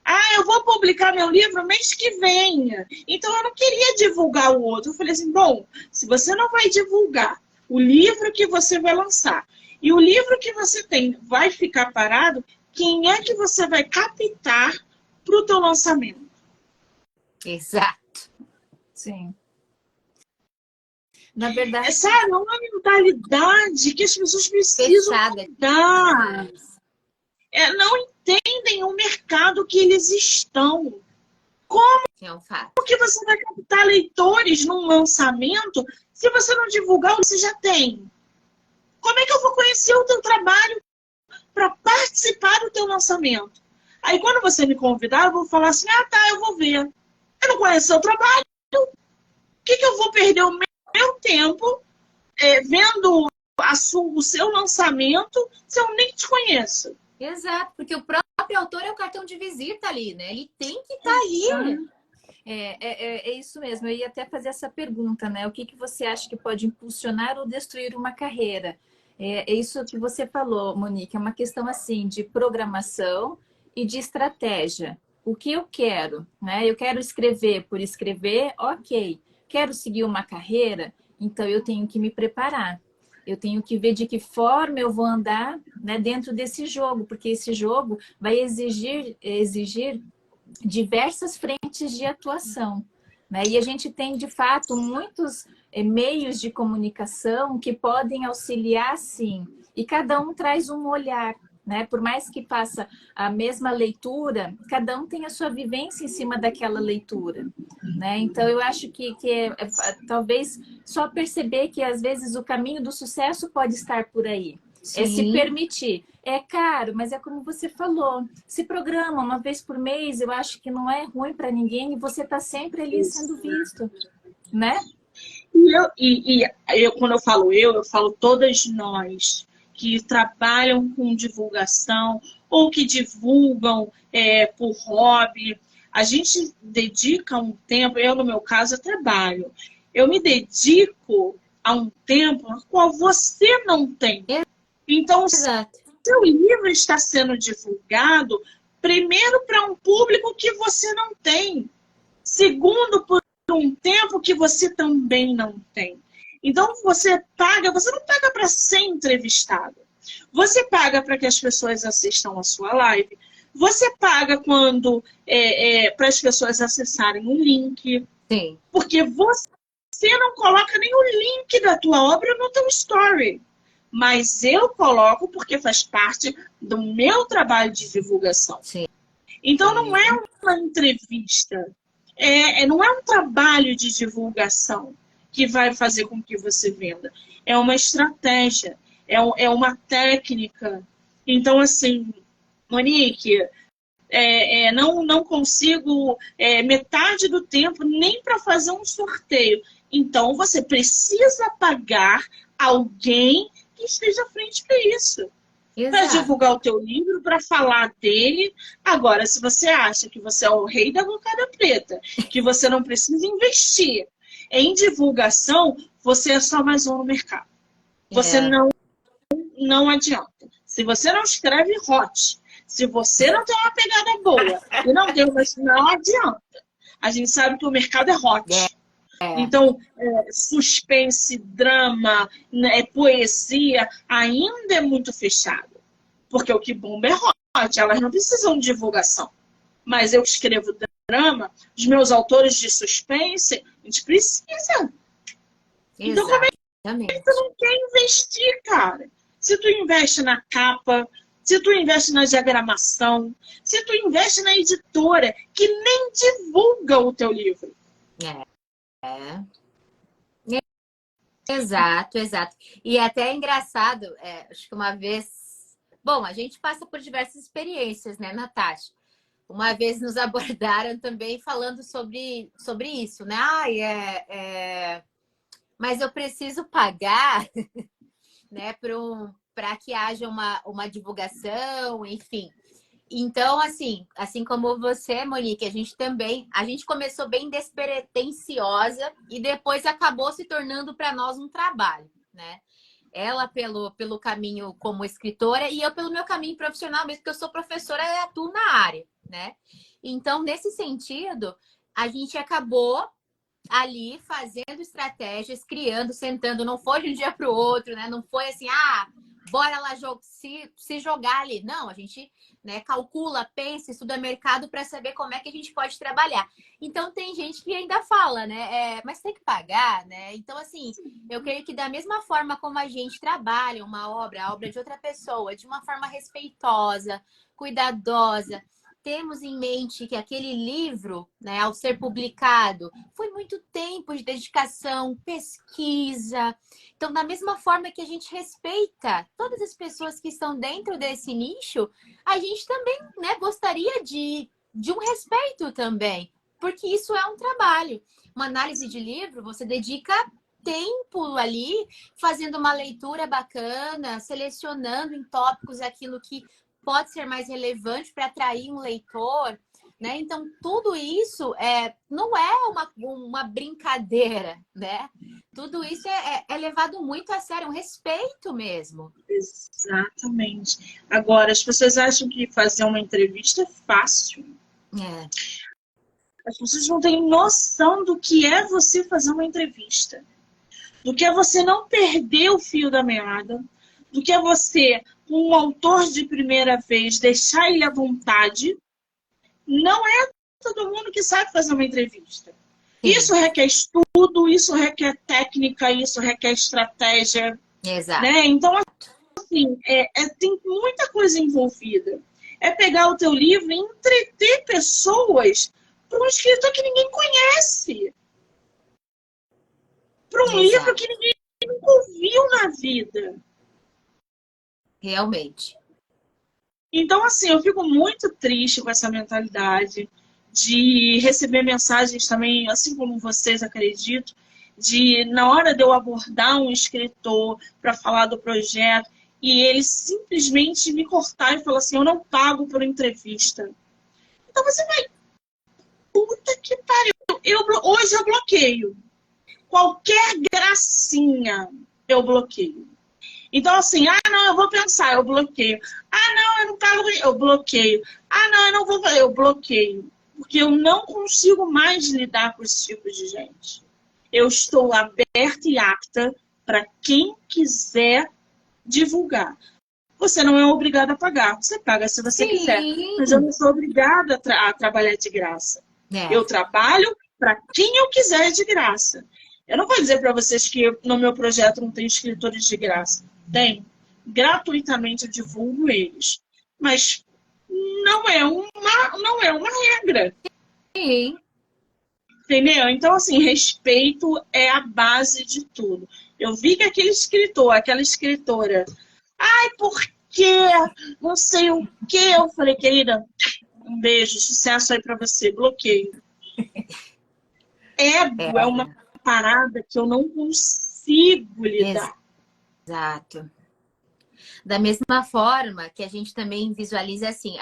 Ah, eu vou publicar meu livro mês que vem. Então, eu não queria divulgar o outro. Eu falei assim, bom, se você não vai divulgar o livro que você vai lançar e o livro que você tem vai ficar parado, quem é que você vai captar para o teu lançamento? Exato. Sim. Na verdade, Sabe, é uma mentalidade que as pessoas precisam Fechada. mudar. Não entendem o mercado que eles estão. É um fato. Como que você vai captar leitores num lançamento se você não divulgar o que você já tem? Como é que eu vou conhecer o teu trabalho para participar do teu lançamento? Aí quando você me convidar, eu vou falar assim, tá, eu vou ver. Eu não conheço o seu trabalho. Por que eu vou perder o meu tempo vendo o seu lançamento se eu nem te conheço? Exato, porque o próprio autor é o cartão de visita ali, né? Ele tem que estar ali. é isso mesmo. Eu ia até fazer essa pergunta, né? O que você acha que pode impulsionar ou destruir uma carreira? É isso que você falou, Monique. É uma questão assim de programação e de estratégia. O que eu quero, né? Eu quero escrever por escrever, ok. Quero seguir uma carreira, então eu tenho que me preparar. Eu tenho que ver de que forma eu vou andar, né, dentro desse jogo, porque esse jogo vai exigir diversas frentes de atuação, né? E a gente tem, de fato, muitos meios de comunicação que podem auxiliar, sim, e cada um traz um olhar, né? Por mais que faça a mesma leitura, cada um tem a sua vivência em cima daquela leitura, né? Então, eu acho que talvez só perceber que, às vezes, o caminho do sucesso pode estar por aí. É se permitir. É caro, mas é como você falou. Se programa uma vez por mês, eu acho que não é ruim para ninguém e você está sempre ali sendo visto, né? Quando eu falo todas nós que trabalham com divulgação ou que divulgam por hobby. A gente dedica um tempo, eu no meu caso eu trabalho, eu me dedico a um tempo ao qual você não tem. Então, Exato. seu livro está sendo divulgado, primeiro, para um público que você não tem. Segundo, por um tempo que você também não tem. Então, você não paga para ser entrevistado. Você paga para que as pessoas assistam a sua live. Você paga quando para as pessoas acessarem o link. Sim. Porque você não coloca nem o link da tua obra no teu story. Mas eu coloco porque faz parte do meu trabalho de divulgação. Sim. Então, não é uma entrevista. Não é um trabalho de divulgação que vai fazer com que você venda. É uma estratégia. É uma técnica. Então, assim, Monique, não consigo metade do tempo nem para fazer um sorteio. Então, você precisa pagar alguém que esteja à frente para isso. Para divulgar o teu livro, para falar dele. Agora, se você acha que você é o rei da cocada preta, que você não precisa investir em divulgação, você é só mais um no mercado. Você não adianta. Se você não escreve hot, se você não tem uma pegada boa e não adianta. A gente sabe que o mercado é hot. Então, suspense, drama, poesia, ainda é muito fechado. Porque o que bomba é hot, elas não precisam de divulgação. Mas eu escrevo drama, os meus autores de suspense, a gente precisa. Então, como é que tu não quer investir, cara? Se tu investe na capa, se tu investe na diagramação, se tu investe na editora, que nem divulga o teu livro. Exato. E até é engraçado, acho que uma vez... Bom, a gente passa por diversas experiências, né, Natasha? Uma vez nos abordaram também falando sobre isso, né? Mas eu preciso pagar, né, para que haja uma divulgação, enfim. Então, assim como você, Monique, a gente começou bem despretensiosa e depois acabou se tornando para nós um trabalho, né? Ela pelo caminho como escritora e eu pelo meu caminho profissional, mesmo que eu sou professora e atuo na área, né? Então, nesse sentido, a gente acabou ali fazendo estratégias, criando, sentando, não foi de um dia para o outro, né? Não foi assim, bora lá se jogar ali. Não, a gente, né, calcula, pensa, estuda mercado para saber como é que a gente pode trabalhar. Então tem gente que ainda fala, né? Mas tem que pagar, né? Então, assim, eu creio que da mesma forma como a gente trabalha uma obra, a obra de outra pessoa, de uma forma respeitosa, cuidadosa, temos em mente que aquele livro, né, ao ser publicado, foi muito tempo de dedicação, pesquisa. Então, da mesma forma que a gente respeita todas as pessoas que estão dentro desse nicho, a gente também, né, gostaria de um respeito também, porque isso é um trabalho. Uma análise de livro, você dedica tempo ali, fazendo uma leitura bacana, selecionando em tópicos aquilo que pode ser mais relevante para atrair um leitor, né? Então, tudo isso não é uma brincadeira, né? Tudo isso é levado muito a sério, um respeito mesmo. Exatamente. Agora, as pessoas acham que fazer uma entrevista é fácil. As pessoas não têm noção do que é você fazer uma entrevista. Do que é você não perder o fio da meada. Do que é você, um autor de primeira vez, deixar ele à vontade. Não é todo mundo que sabe fazer uma entrevista. Sim. Isso requer estudo, isso requer técnica, isso requer estratégia. Exato. Né? Então, assim, tem muita coisa envolvida. É pegar o teu livro e entreter pessoas para um escritor que ninguém conhece. Para um livro que ninguém nunca ouviu na vida. Realmente. Então, assim, eu fico muito triste com essa mentalidade de receber mensagens também, assim como vocês, acredito, de na hora de eu abordar um escritor para falar do projeto e ele simplesmente me cortar e falar assim, eu não pago por entrevista. Então você vai, puta que pariu. Hoje eu bloqueio. Qualquer gracinha eu bloqueio. Então, assim, não, eu vou pensar, eu bloqueio. Não, eu não pago, eu bloqueio. Não, eu não vou fazer, eu bloqueio. Porque eu não consigo mais lidar com esse tipo de gente. Eu estou aberta e apta para quem quiser divulgar. Você não é obrigado a pagar. Você paga se você quiser. Mas eu não sou obrigada a trabalhar de graça. Eu trabalho para quem eu quiser de graça. Eu não vou dizer para vocês que no meu projeto não tem escritores de graça. Tem. Gratuitamente eu divulgo eles. Mas não é uma regra. Sim. Entendeu? Então, assim, respeito é a base de tudo. Eu vi que aquele escritor, aquela escritora, por quê? Não sei o quê. Eu falei, querida, um beijo, sucesso aí pra você. Bloqueio. Ego é uma parada que eu não consigo lidar. Exato. Da mesma forma que a gente também visualiza assim,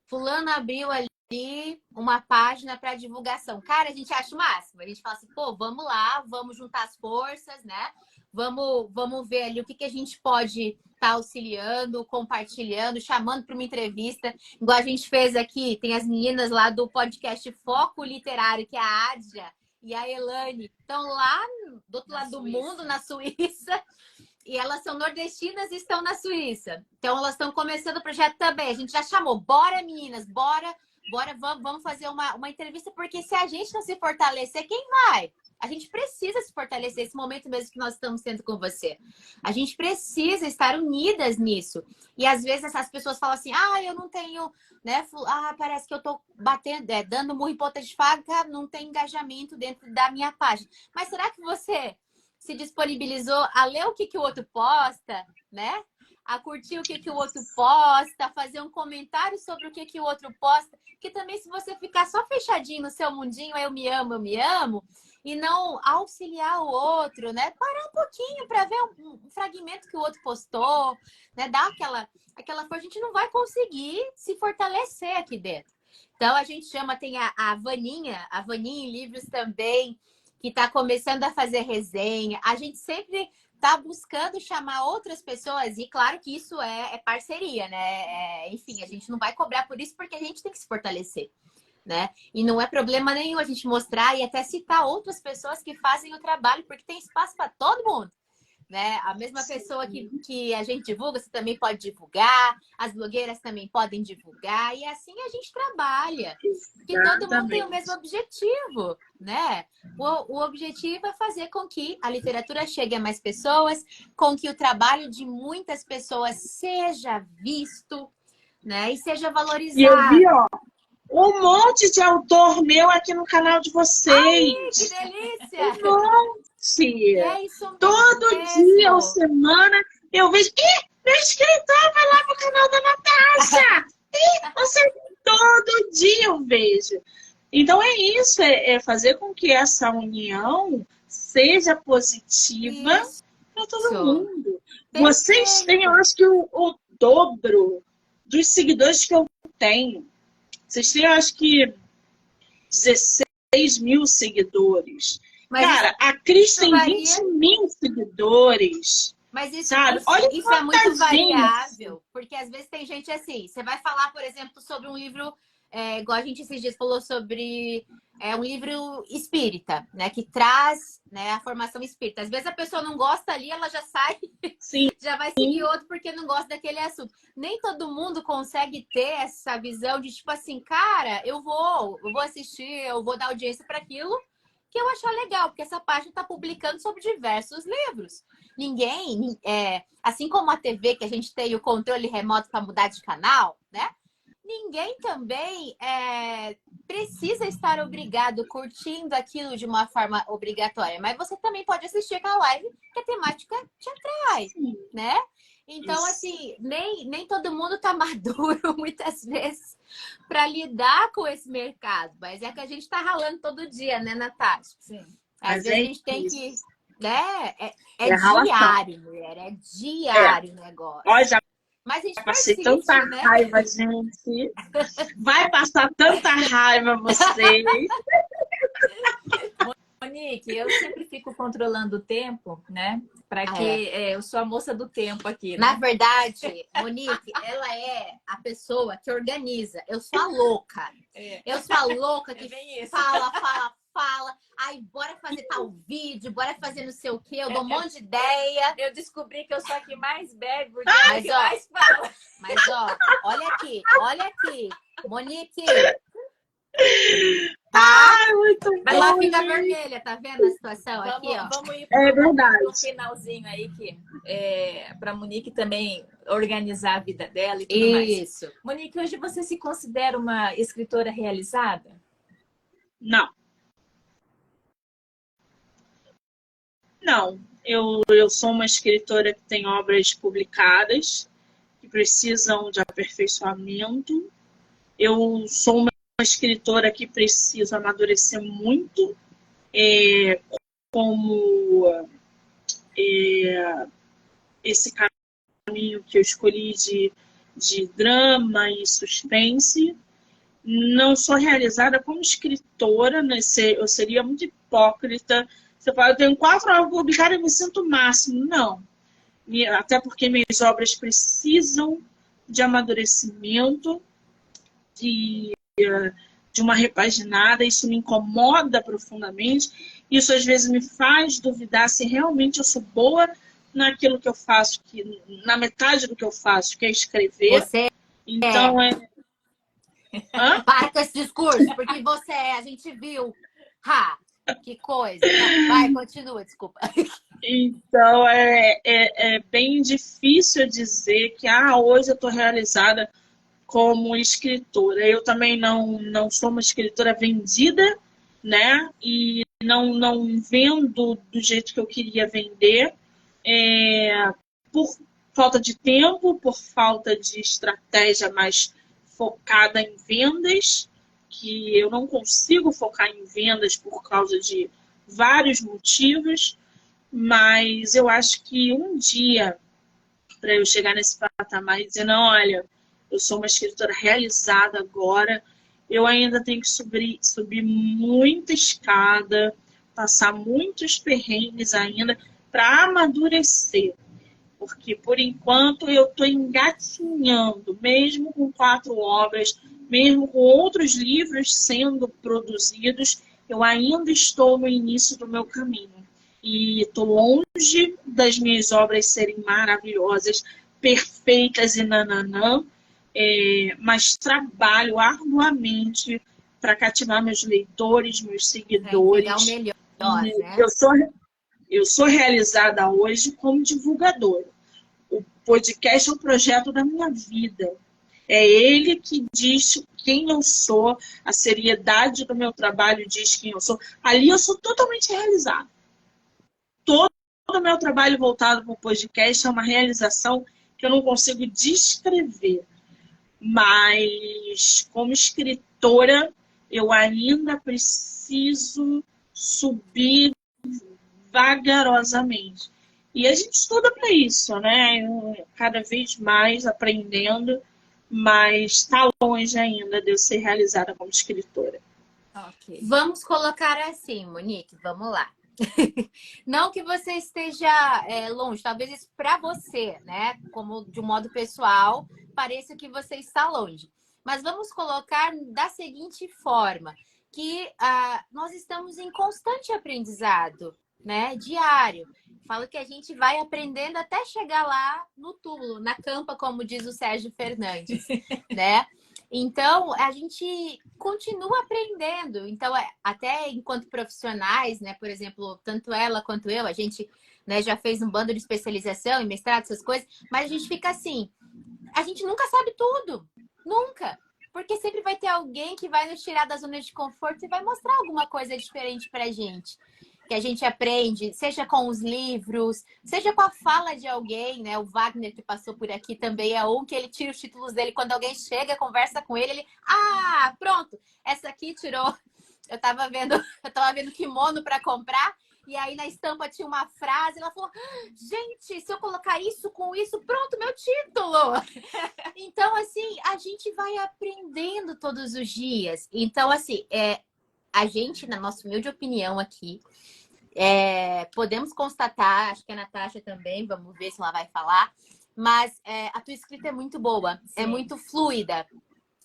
fulano abriu ali uma página para divulgação. Cara, a gente acha o máximo. A gente fala assim, pô, vamos lá, vamos juntar as forças, né? Vamos ver ali o que a gente pode estar auxiliando, compartilhando, chamando para uma entrevista. Igual a gente fez aqui, tem as meninas lá do podcast Foco Literário, que é a Adja e a Elane, estão lá do outro lado do mundo, na Suíça. E elas são nordestinas e estão na Suíça. Então, elas estão começando o projeto também. A gente já chamou. Bora, meninas, bora, vamos fazer uma entrevista, porque se a gente não se fortalecer, quem vai? A gente precisa se fortalecer esse momento mesmo que nós estamos tendo com você. A gente precisa estar unidas nisso. E às vezes essas pessoas falam assim, eu não tenho, né? Parece que eu tô batendo, dando murro em ponta de faca, não tem engajamento dentro da minha página. Mas será que você se disponibilizou a ler o que o outro posta, né? A curtir o que o outro posta, fazer um comentário sobre o que o outro posta. Porque também se você ficar só fechadinho no seu mundinho, eu me amo, e não auxiliar o outro, né? Parar um pouquinho para ver um fragmento que o outro postou, né? Dar aquela força, a gente não vai conseguir se fortalecer aqui dentro. Então, a gente tem a Vaninha em livros também, que está começando a fazer resenha. A gente sempre está buscando chamar outras pessoas, e claro que isso é parceria, né? Enfim, a gente não vai cobrar por isso, porque a gente tem que se fortalecer, né? E não é problema nenhum a gente mostrar e até citar outras pessoas que fazem o trabalho, porque tem espaço para todo mundo. né? A mesma pessoa que a gente divulga, você também pode divulgar, as blogueiras também podem divulgar, e assim a gente trabalha. Porque todo mundo tem o mesmo objetivo, né? O objetivo é fazer com que a literatura chegue a mais pessoas, com que o trabalho de muitas pessoas seja visto, né? E seja valorizado. E eu vi, ó, um monte de autor meu aqui no canal de vocês. Ai, que delícia! Um monte! É isso mesmo. Todo dia ou semana eu vejo. Ih, meu escritor vai lá pro canal da Natasha! Ih, você todo dia eu vejo. Então é isso, é fazer com que essa união seja positiva para todo mundo. Perfeito. Vocês têm, eu acho que o dobro dos seguidores que eu tenho. Vocês têm, eu acho que 16 mil seguidores. Mas cara, a Cris tem 20 mil seguidores. Mas isso, sabe? Olha isso é muito gente. variável, porque às vezes tem gente assim, você vai falar, por exemplo, sobre um livro, igual a gente esses dias falou sobre um livro espírita, né? Que traz, né, a formação espírita. Às vezes a pessoa não gosta ali, ela já sai, Sim. já vai seguir outro porque não gosta daquele assunto. Nem todo mundo consegue ter essa visão de tipo assim, cara, eu vou assistir, eu vou dar audiência para aquilo que eu achar legal, porque essa página está publicando sobre diversos livros. Ninguém, assim como a TV, que a gente tem o controle remoto para mudar de canal, né? Ninguém também precisa estar obrigado curtindo aquilo de uma forma obrigatória. Mas você também pode assistir aquela live que a temática te atrai, né? Então, isso. Assim, nem todo mundo tá maduro muitas vezes para lidar com esse mercado. Mas é que a gente tá ralando todo dia, né, Natasha? Sim. Às vezes a gente tem que... Né? É diário, mulher. É diário o negócio. Olha, já mas a gente passei persiste, tanta né? raiva, gente. Vai passar tanta raiva vocês. Monique, eu sempre fico controlando o tempo, né? Para que eu sou a moça do tempo aqui. Né? Na verdade, Monique, ela é a pessoa que organiza. Eu sou a louca. Eu sou a louca que fala. Ai, bora fazer tal vídeo, bora fazer não sei o quê. Eu dou um monte de ideia. Eu descobri que eu sou a que mais bebe, porque mas, ó, mais fala. Mas, ó, olha aqui. Monique. Muito bom, ela fica vermelha, tá vendo a situação aqui, ó? Vamos ir verdade. No finalzinho aí, que pra Monique também organizar a vida dela e tudo mais. Isso. Monique, hoje você se considera uma escritora realizada? Não. Não. Eu sou uma escritora que tem obras publicadas, que precisam de aperfeiçoamento. Eu sou uma escritora que precisa amadurecer muito, como esse caminho que eu escolhi de drama e suspense. Não sou realizada como escritora, né? Eu seria muito hipócrita. Você fala, eu tenho 4 obras publicadas e me sinto o máximo. Não. Até porque minhas obras precisam de amadurecimento, de uma repaginada. Isso me incomoda profundamente. Isso às vezes me faz duvidar se realmente eu sou boa naquilo que eu faço, na metade do que eu faço, que é escrever. Você então Hã? Para com esse discurso, porque você a gente viu. Que coisa. Vai, continua, desculpa. Então é bem difícil dizer que hoje eu estou realizada como escritora. Eu também não sou uma escritora vendida, né? E não vendo do jeito que eu queria vender, por falta de tempo, por falta de estratégia mais focada em vendas, que eu não consigo focar em vendas por causa de vários motivos, mas eu acho que um dia, para eu chegar nesse patamar e dizer, não, olha, eu sou uma escritora realizada agora, eu ainda tenho que subir muita escada, passar muitos perrengues ainda para amadurecer. Porque, por enquanto, eu estou engatinhando, mesmo com 4 obras, mesmo com outros livros sendo produzidos, eu ainda estou no início do meu caminho. e estou longe das minhas obras serem maravilhosas, perfeitas e nananã, mas trabalho arduamente para cativar meus leitores, meus seguidores. Entregar o melhor, né? Eu sou realizada hoje como divulgadora. O podcast é um projeto da minha vida. É ele que diz quem eu sou, a seriedade do meu trabalho diz quem eu sou. Ali eu sou totalmente realizada. Todo o meu trabalho voltado para o podcast é uma realização que eu não consigo descrever. Mas, como escritora, eu ainda preciso subir vagarosamente. E a gente estuda para isso, né? Eu, cada vez mais aprendendo, mas está longe ainda de eu ser realizada como escritora. Ok. Vamos colocar assim, Monique, vamos lá. Não que você esteja longe, talvez para você, né? Como de um modo pessoal, pareça que você está longe. Mas vamos colocar da seguinte forma, que nós estamos em constante aprendizado, né? Diário. Falo que a gente vai aprendendo até chegar lá no túmulo, na campa, como diz o Sérgio Fernandes, né? Então, a gente continua aprendendo. Então, até enquanto profissionais, né? Por exemplo, tanto ela quanto eu, a gente, né, já fez um bando de especialização em mestrado, essas coisas, mas a gente fica assim, a gente nunca sabe tudo. Nunca. Porque sempre vai ter alguém que vai nos tirar da zona de conforto e vai mostrar alguma coisa diferente pra gente. Que a gente aprende, seja com os livros, seja com a fala de alguém, né? O Wagner, que passou por aqui, também é um que ele tira os títulos dele. Quando alguém chega, conversa com ele, ele... Ah, pronto! Essa aqui tirou... Eu tava vendo kimono para comprar, e aí na estampa tinha uma frase, ela falou, gente, se eu colocar isso com isso, pronto, meu título! Então, assim, a gente vai aprendendo todos os dias. Então, assim, a gente, na nossa humilde opinião aqui, podemos constatar, acho que a Natasha também, vamos ver se ela vai falar, mas a tua escrita é muito boa, Sim. É muito fluida.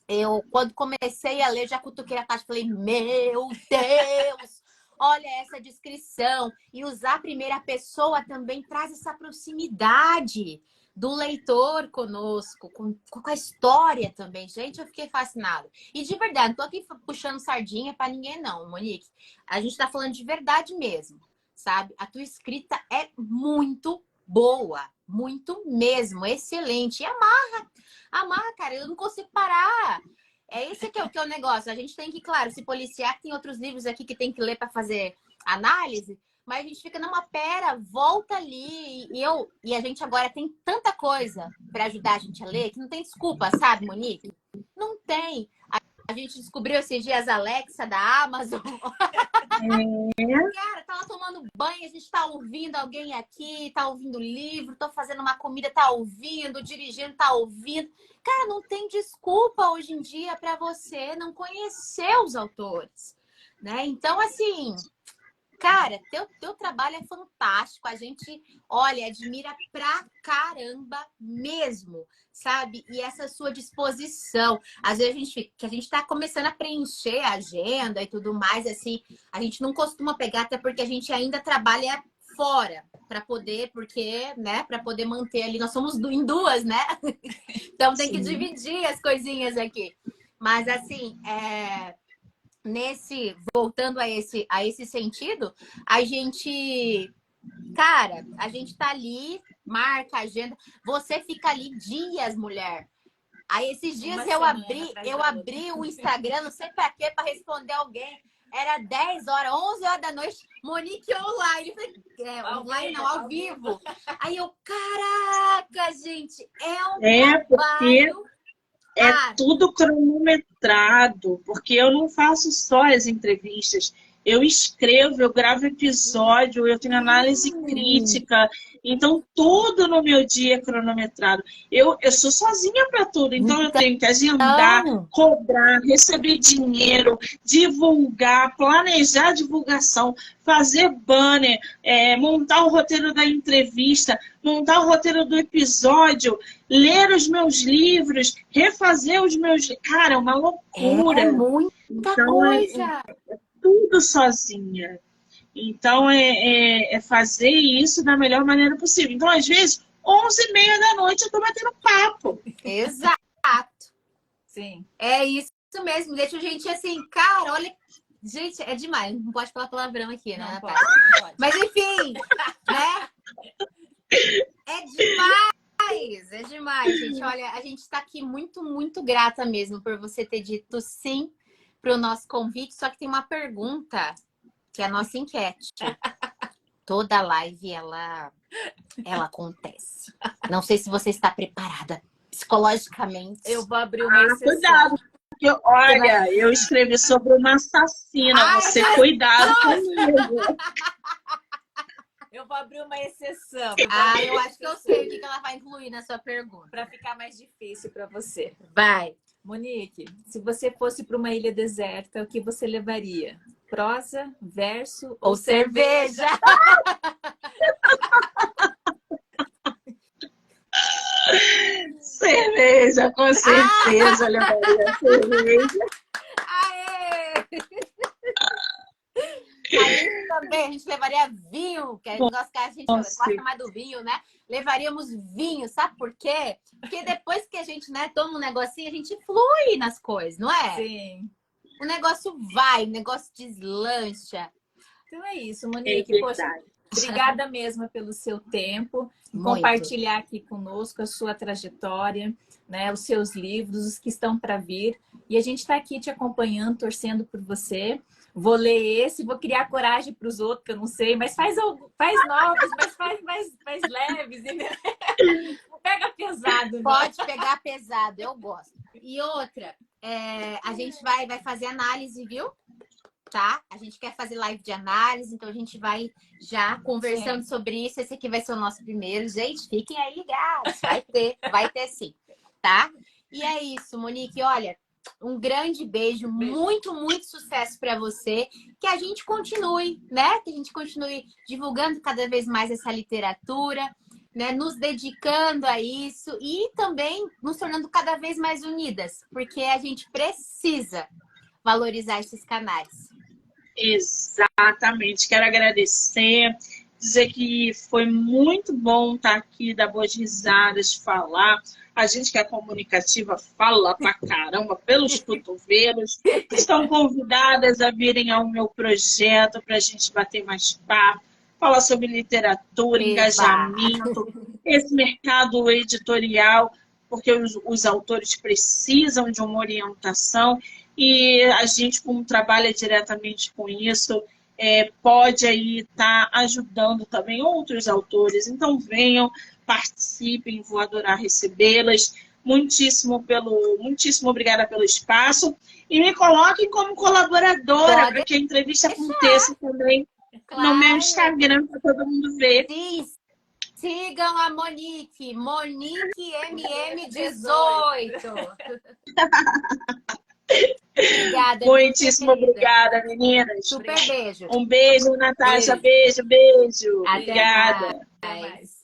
Eu, quando comecei a ler, já cutuquei a Natasha e falei, meu Deus, olha essa descrição. E usar a primeira pessoa também traz essa proximidade do leitor conosco, com a história também. Gente, eu fiquei fascinada. E de verdade, não tô aqui puxando sardinha para ninguém não, Monique. A gente tá falando de verdade mesmo, sabe? A tua escrita é muito boa, muito mesmo, excelente. E amarra, cara, eu não consigo parar. Esse que é o negócio. A gente tem que, claro, se policiar, tem outros livros aqui que tem que ler para fazer análise, mas a gente fica, numa pera, volta ali. E a gente agora tem tanta coisa para ajudar a gente a ler que não tem desculpa, sabe, Monique? Não tem. A gente descobriu esses dias a Alexa da Amazon. Cara, tá lá tomando banho, a gente tá ouvindo alguém aqui, tá ouvindo livro, tô fazendo uma comida, tá ouvindo, dirigindo, tá ouvindo. Cara, não tem desculpa hoje em dia para você não conhecer os autores, né? Então, assim, cara, teu trabalho é fantástico. A gente, olha, admira pra caramba mesmo, sabe? E essa sua disposição. Às vezes a gente tá começando a preencher a agenda e tudo mais, assim, a gente não costuma pegar, até porque a gente ainda trabalha fora para poder, porque, né, para poder manter ali, nós somos em duas, né? Então tem que dividir as coisinhas aqui. Mas assim, voltando a esse sentido, a gente tá ali, marca a agenda, você fica ali dias, mulher. Aí esses dias eu abri o Instagram, não sei para quê, para responder alguém. Era 10 horas, 11 horas da noite, Monique online. Online não, ao vivo. Aí eu, caraca, gente, trabalho. É tudo cronometrado, porque eu não faço só as entrevistas. Eu escrevo, eu gravo episódio, eu tenho análise crítica. Então, tudo no meu dia é cronometrado. Eu sou sozinha para tudo, então eu tenho que agendar, cobrar, receber dinheiro, divulgar, planejar a divulgação, fazer banner, montar o roteiro da entrevista, montar o roteiro do episódio, ler os meus livros, refazer os meus... Cara, é uma loucura. É muita coisa. Tudo sozinha. Então, é fazer isso da melhor maneira possível. Então, às vezes, 11h30 da noite eu tô batendo papo. Exato. Sim. É isso mesmo. Deixa a gente assim, cara, olha. Gente, é demais. Não pode falar palavrão aqui, né, Não Natália? pode, não pode. Mas enfim, né? É demais, é demais, gente. Olha, a gente está aqui muito, muito grata mesmo por você ter dito sim para o nosso convite. Só que tem uma pergunta que é a nossa enquete. Toda live ela acontece. Não sei se você está preparada psicologicamente. Eu vou abrir uma exceção. Cuidado. Porque, olha, eu escrevi sobre uma assassina. Ai, Você, cuidado comigo. Eu vou abrir uma exceção. Eu acho que eu sei o que ela vai incluir na sua pergunta. Para ficar mais difícil para você. Vai. Monique, se você fosse para uma ilha deserta, o que você levaria? Prosa, verso ou cerveja? Cerveja, com certeza. Levaria cerveja. Aê! Aí também a gente levaria vinho, que é o negócio que a gente gosta mais do vinho, né? Levaríamos vinho, sabe por quê? Porque depois que a gente, né, toma um negocinho, a gente flui nas coisas, não é? Sim. O negócio vai, o negócio deslancha. Então é isso, Monique. Poxa, obrigada mesmo pelo seu tempo, compartilhar aqui conosco a sua trajetória, né, os seus livros, os que estão para vir. E a gente está aqui te acompanhando, torcendo por você. Vou ler esse, vou criar coragem para os outros, que eu não sei, mas faz novos, mas faz mais leves. Não pega pesado. Né? Pode pegar pesado, eu gosto. E outra, a gente vai fazer análise, viu? Tá? A gente quer fazer live de análise, então a gente vai já conversando sobre isso. Esse aqui vai ser o nosso primeiro. Gente, fiquem aí ligados. Vai ter sim, tá? E é isso, Monique. Olha, um grande beijo, muito, muito sucesso para você. Que a gente continue, né? Que a gente continue divulgando cada vez mais essa literatura, né? Nos dedicando a isso e também nos tornando cada vez mais unidas, porque a gente precisa valorizar esses canais. Exatamente. Quero agradecer, dizer que foi muito bom estar aqui, dar boas risadas, falar. A gente que é comunicativa fala pra caramba pelos cotovelos. Estão convidadas a virem ao meu projeto para a gente bater mais papo, falar sobre literatura, engajamento, esse mercado editorial, porque os autores precisam de uma orientação e a gente, como trabalha diretamente com isso, pode aí estar ajudando também outros autores. Então venham, participem, vou adorar recebê-las. Muitíssimo obrigada pelo espaço. E me coloquem como colaboradora, para que a entrevista aconteça também no meu Instagram, para todo mundo ver. Sim. Sigam a Monique, MoniqueMM18. Obrigada. Muitíssimo obrigada, meninas. Super beijo. Um beijo, Natasha. Beijo. Até Obrigada. mais.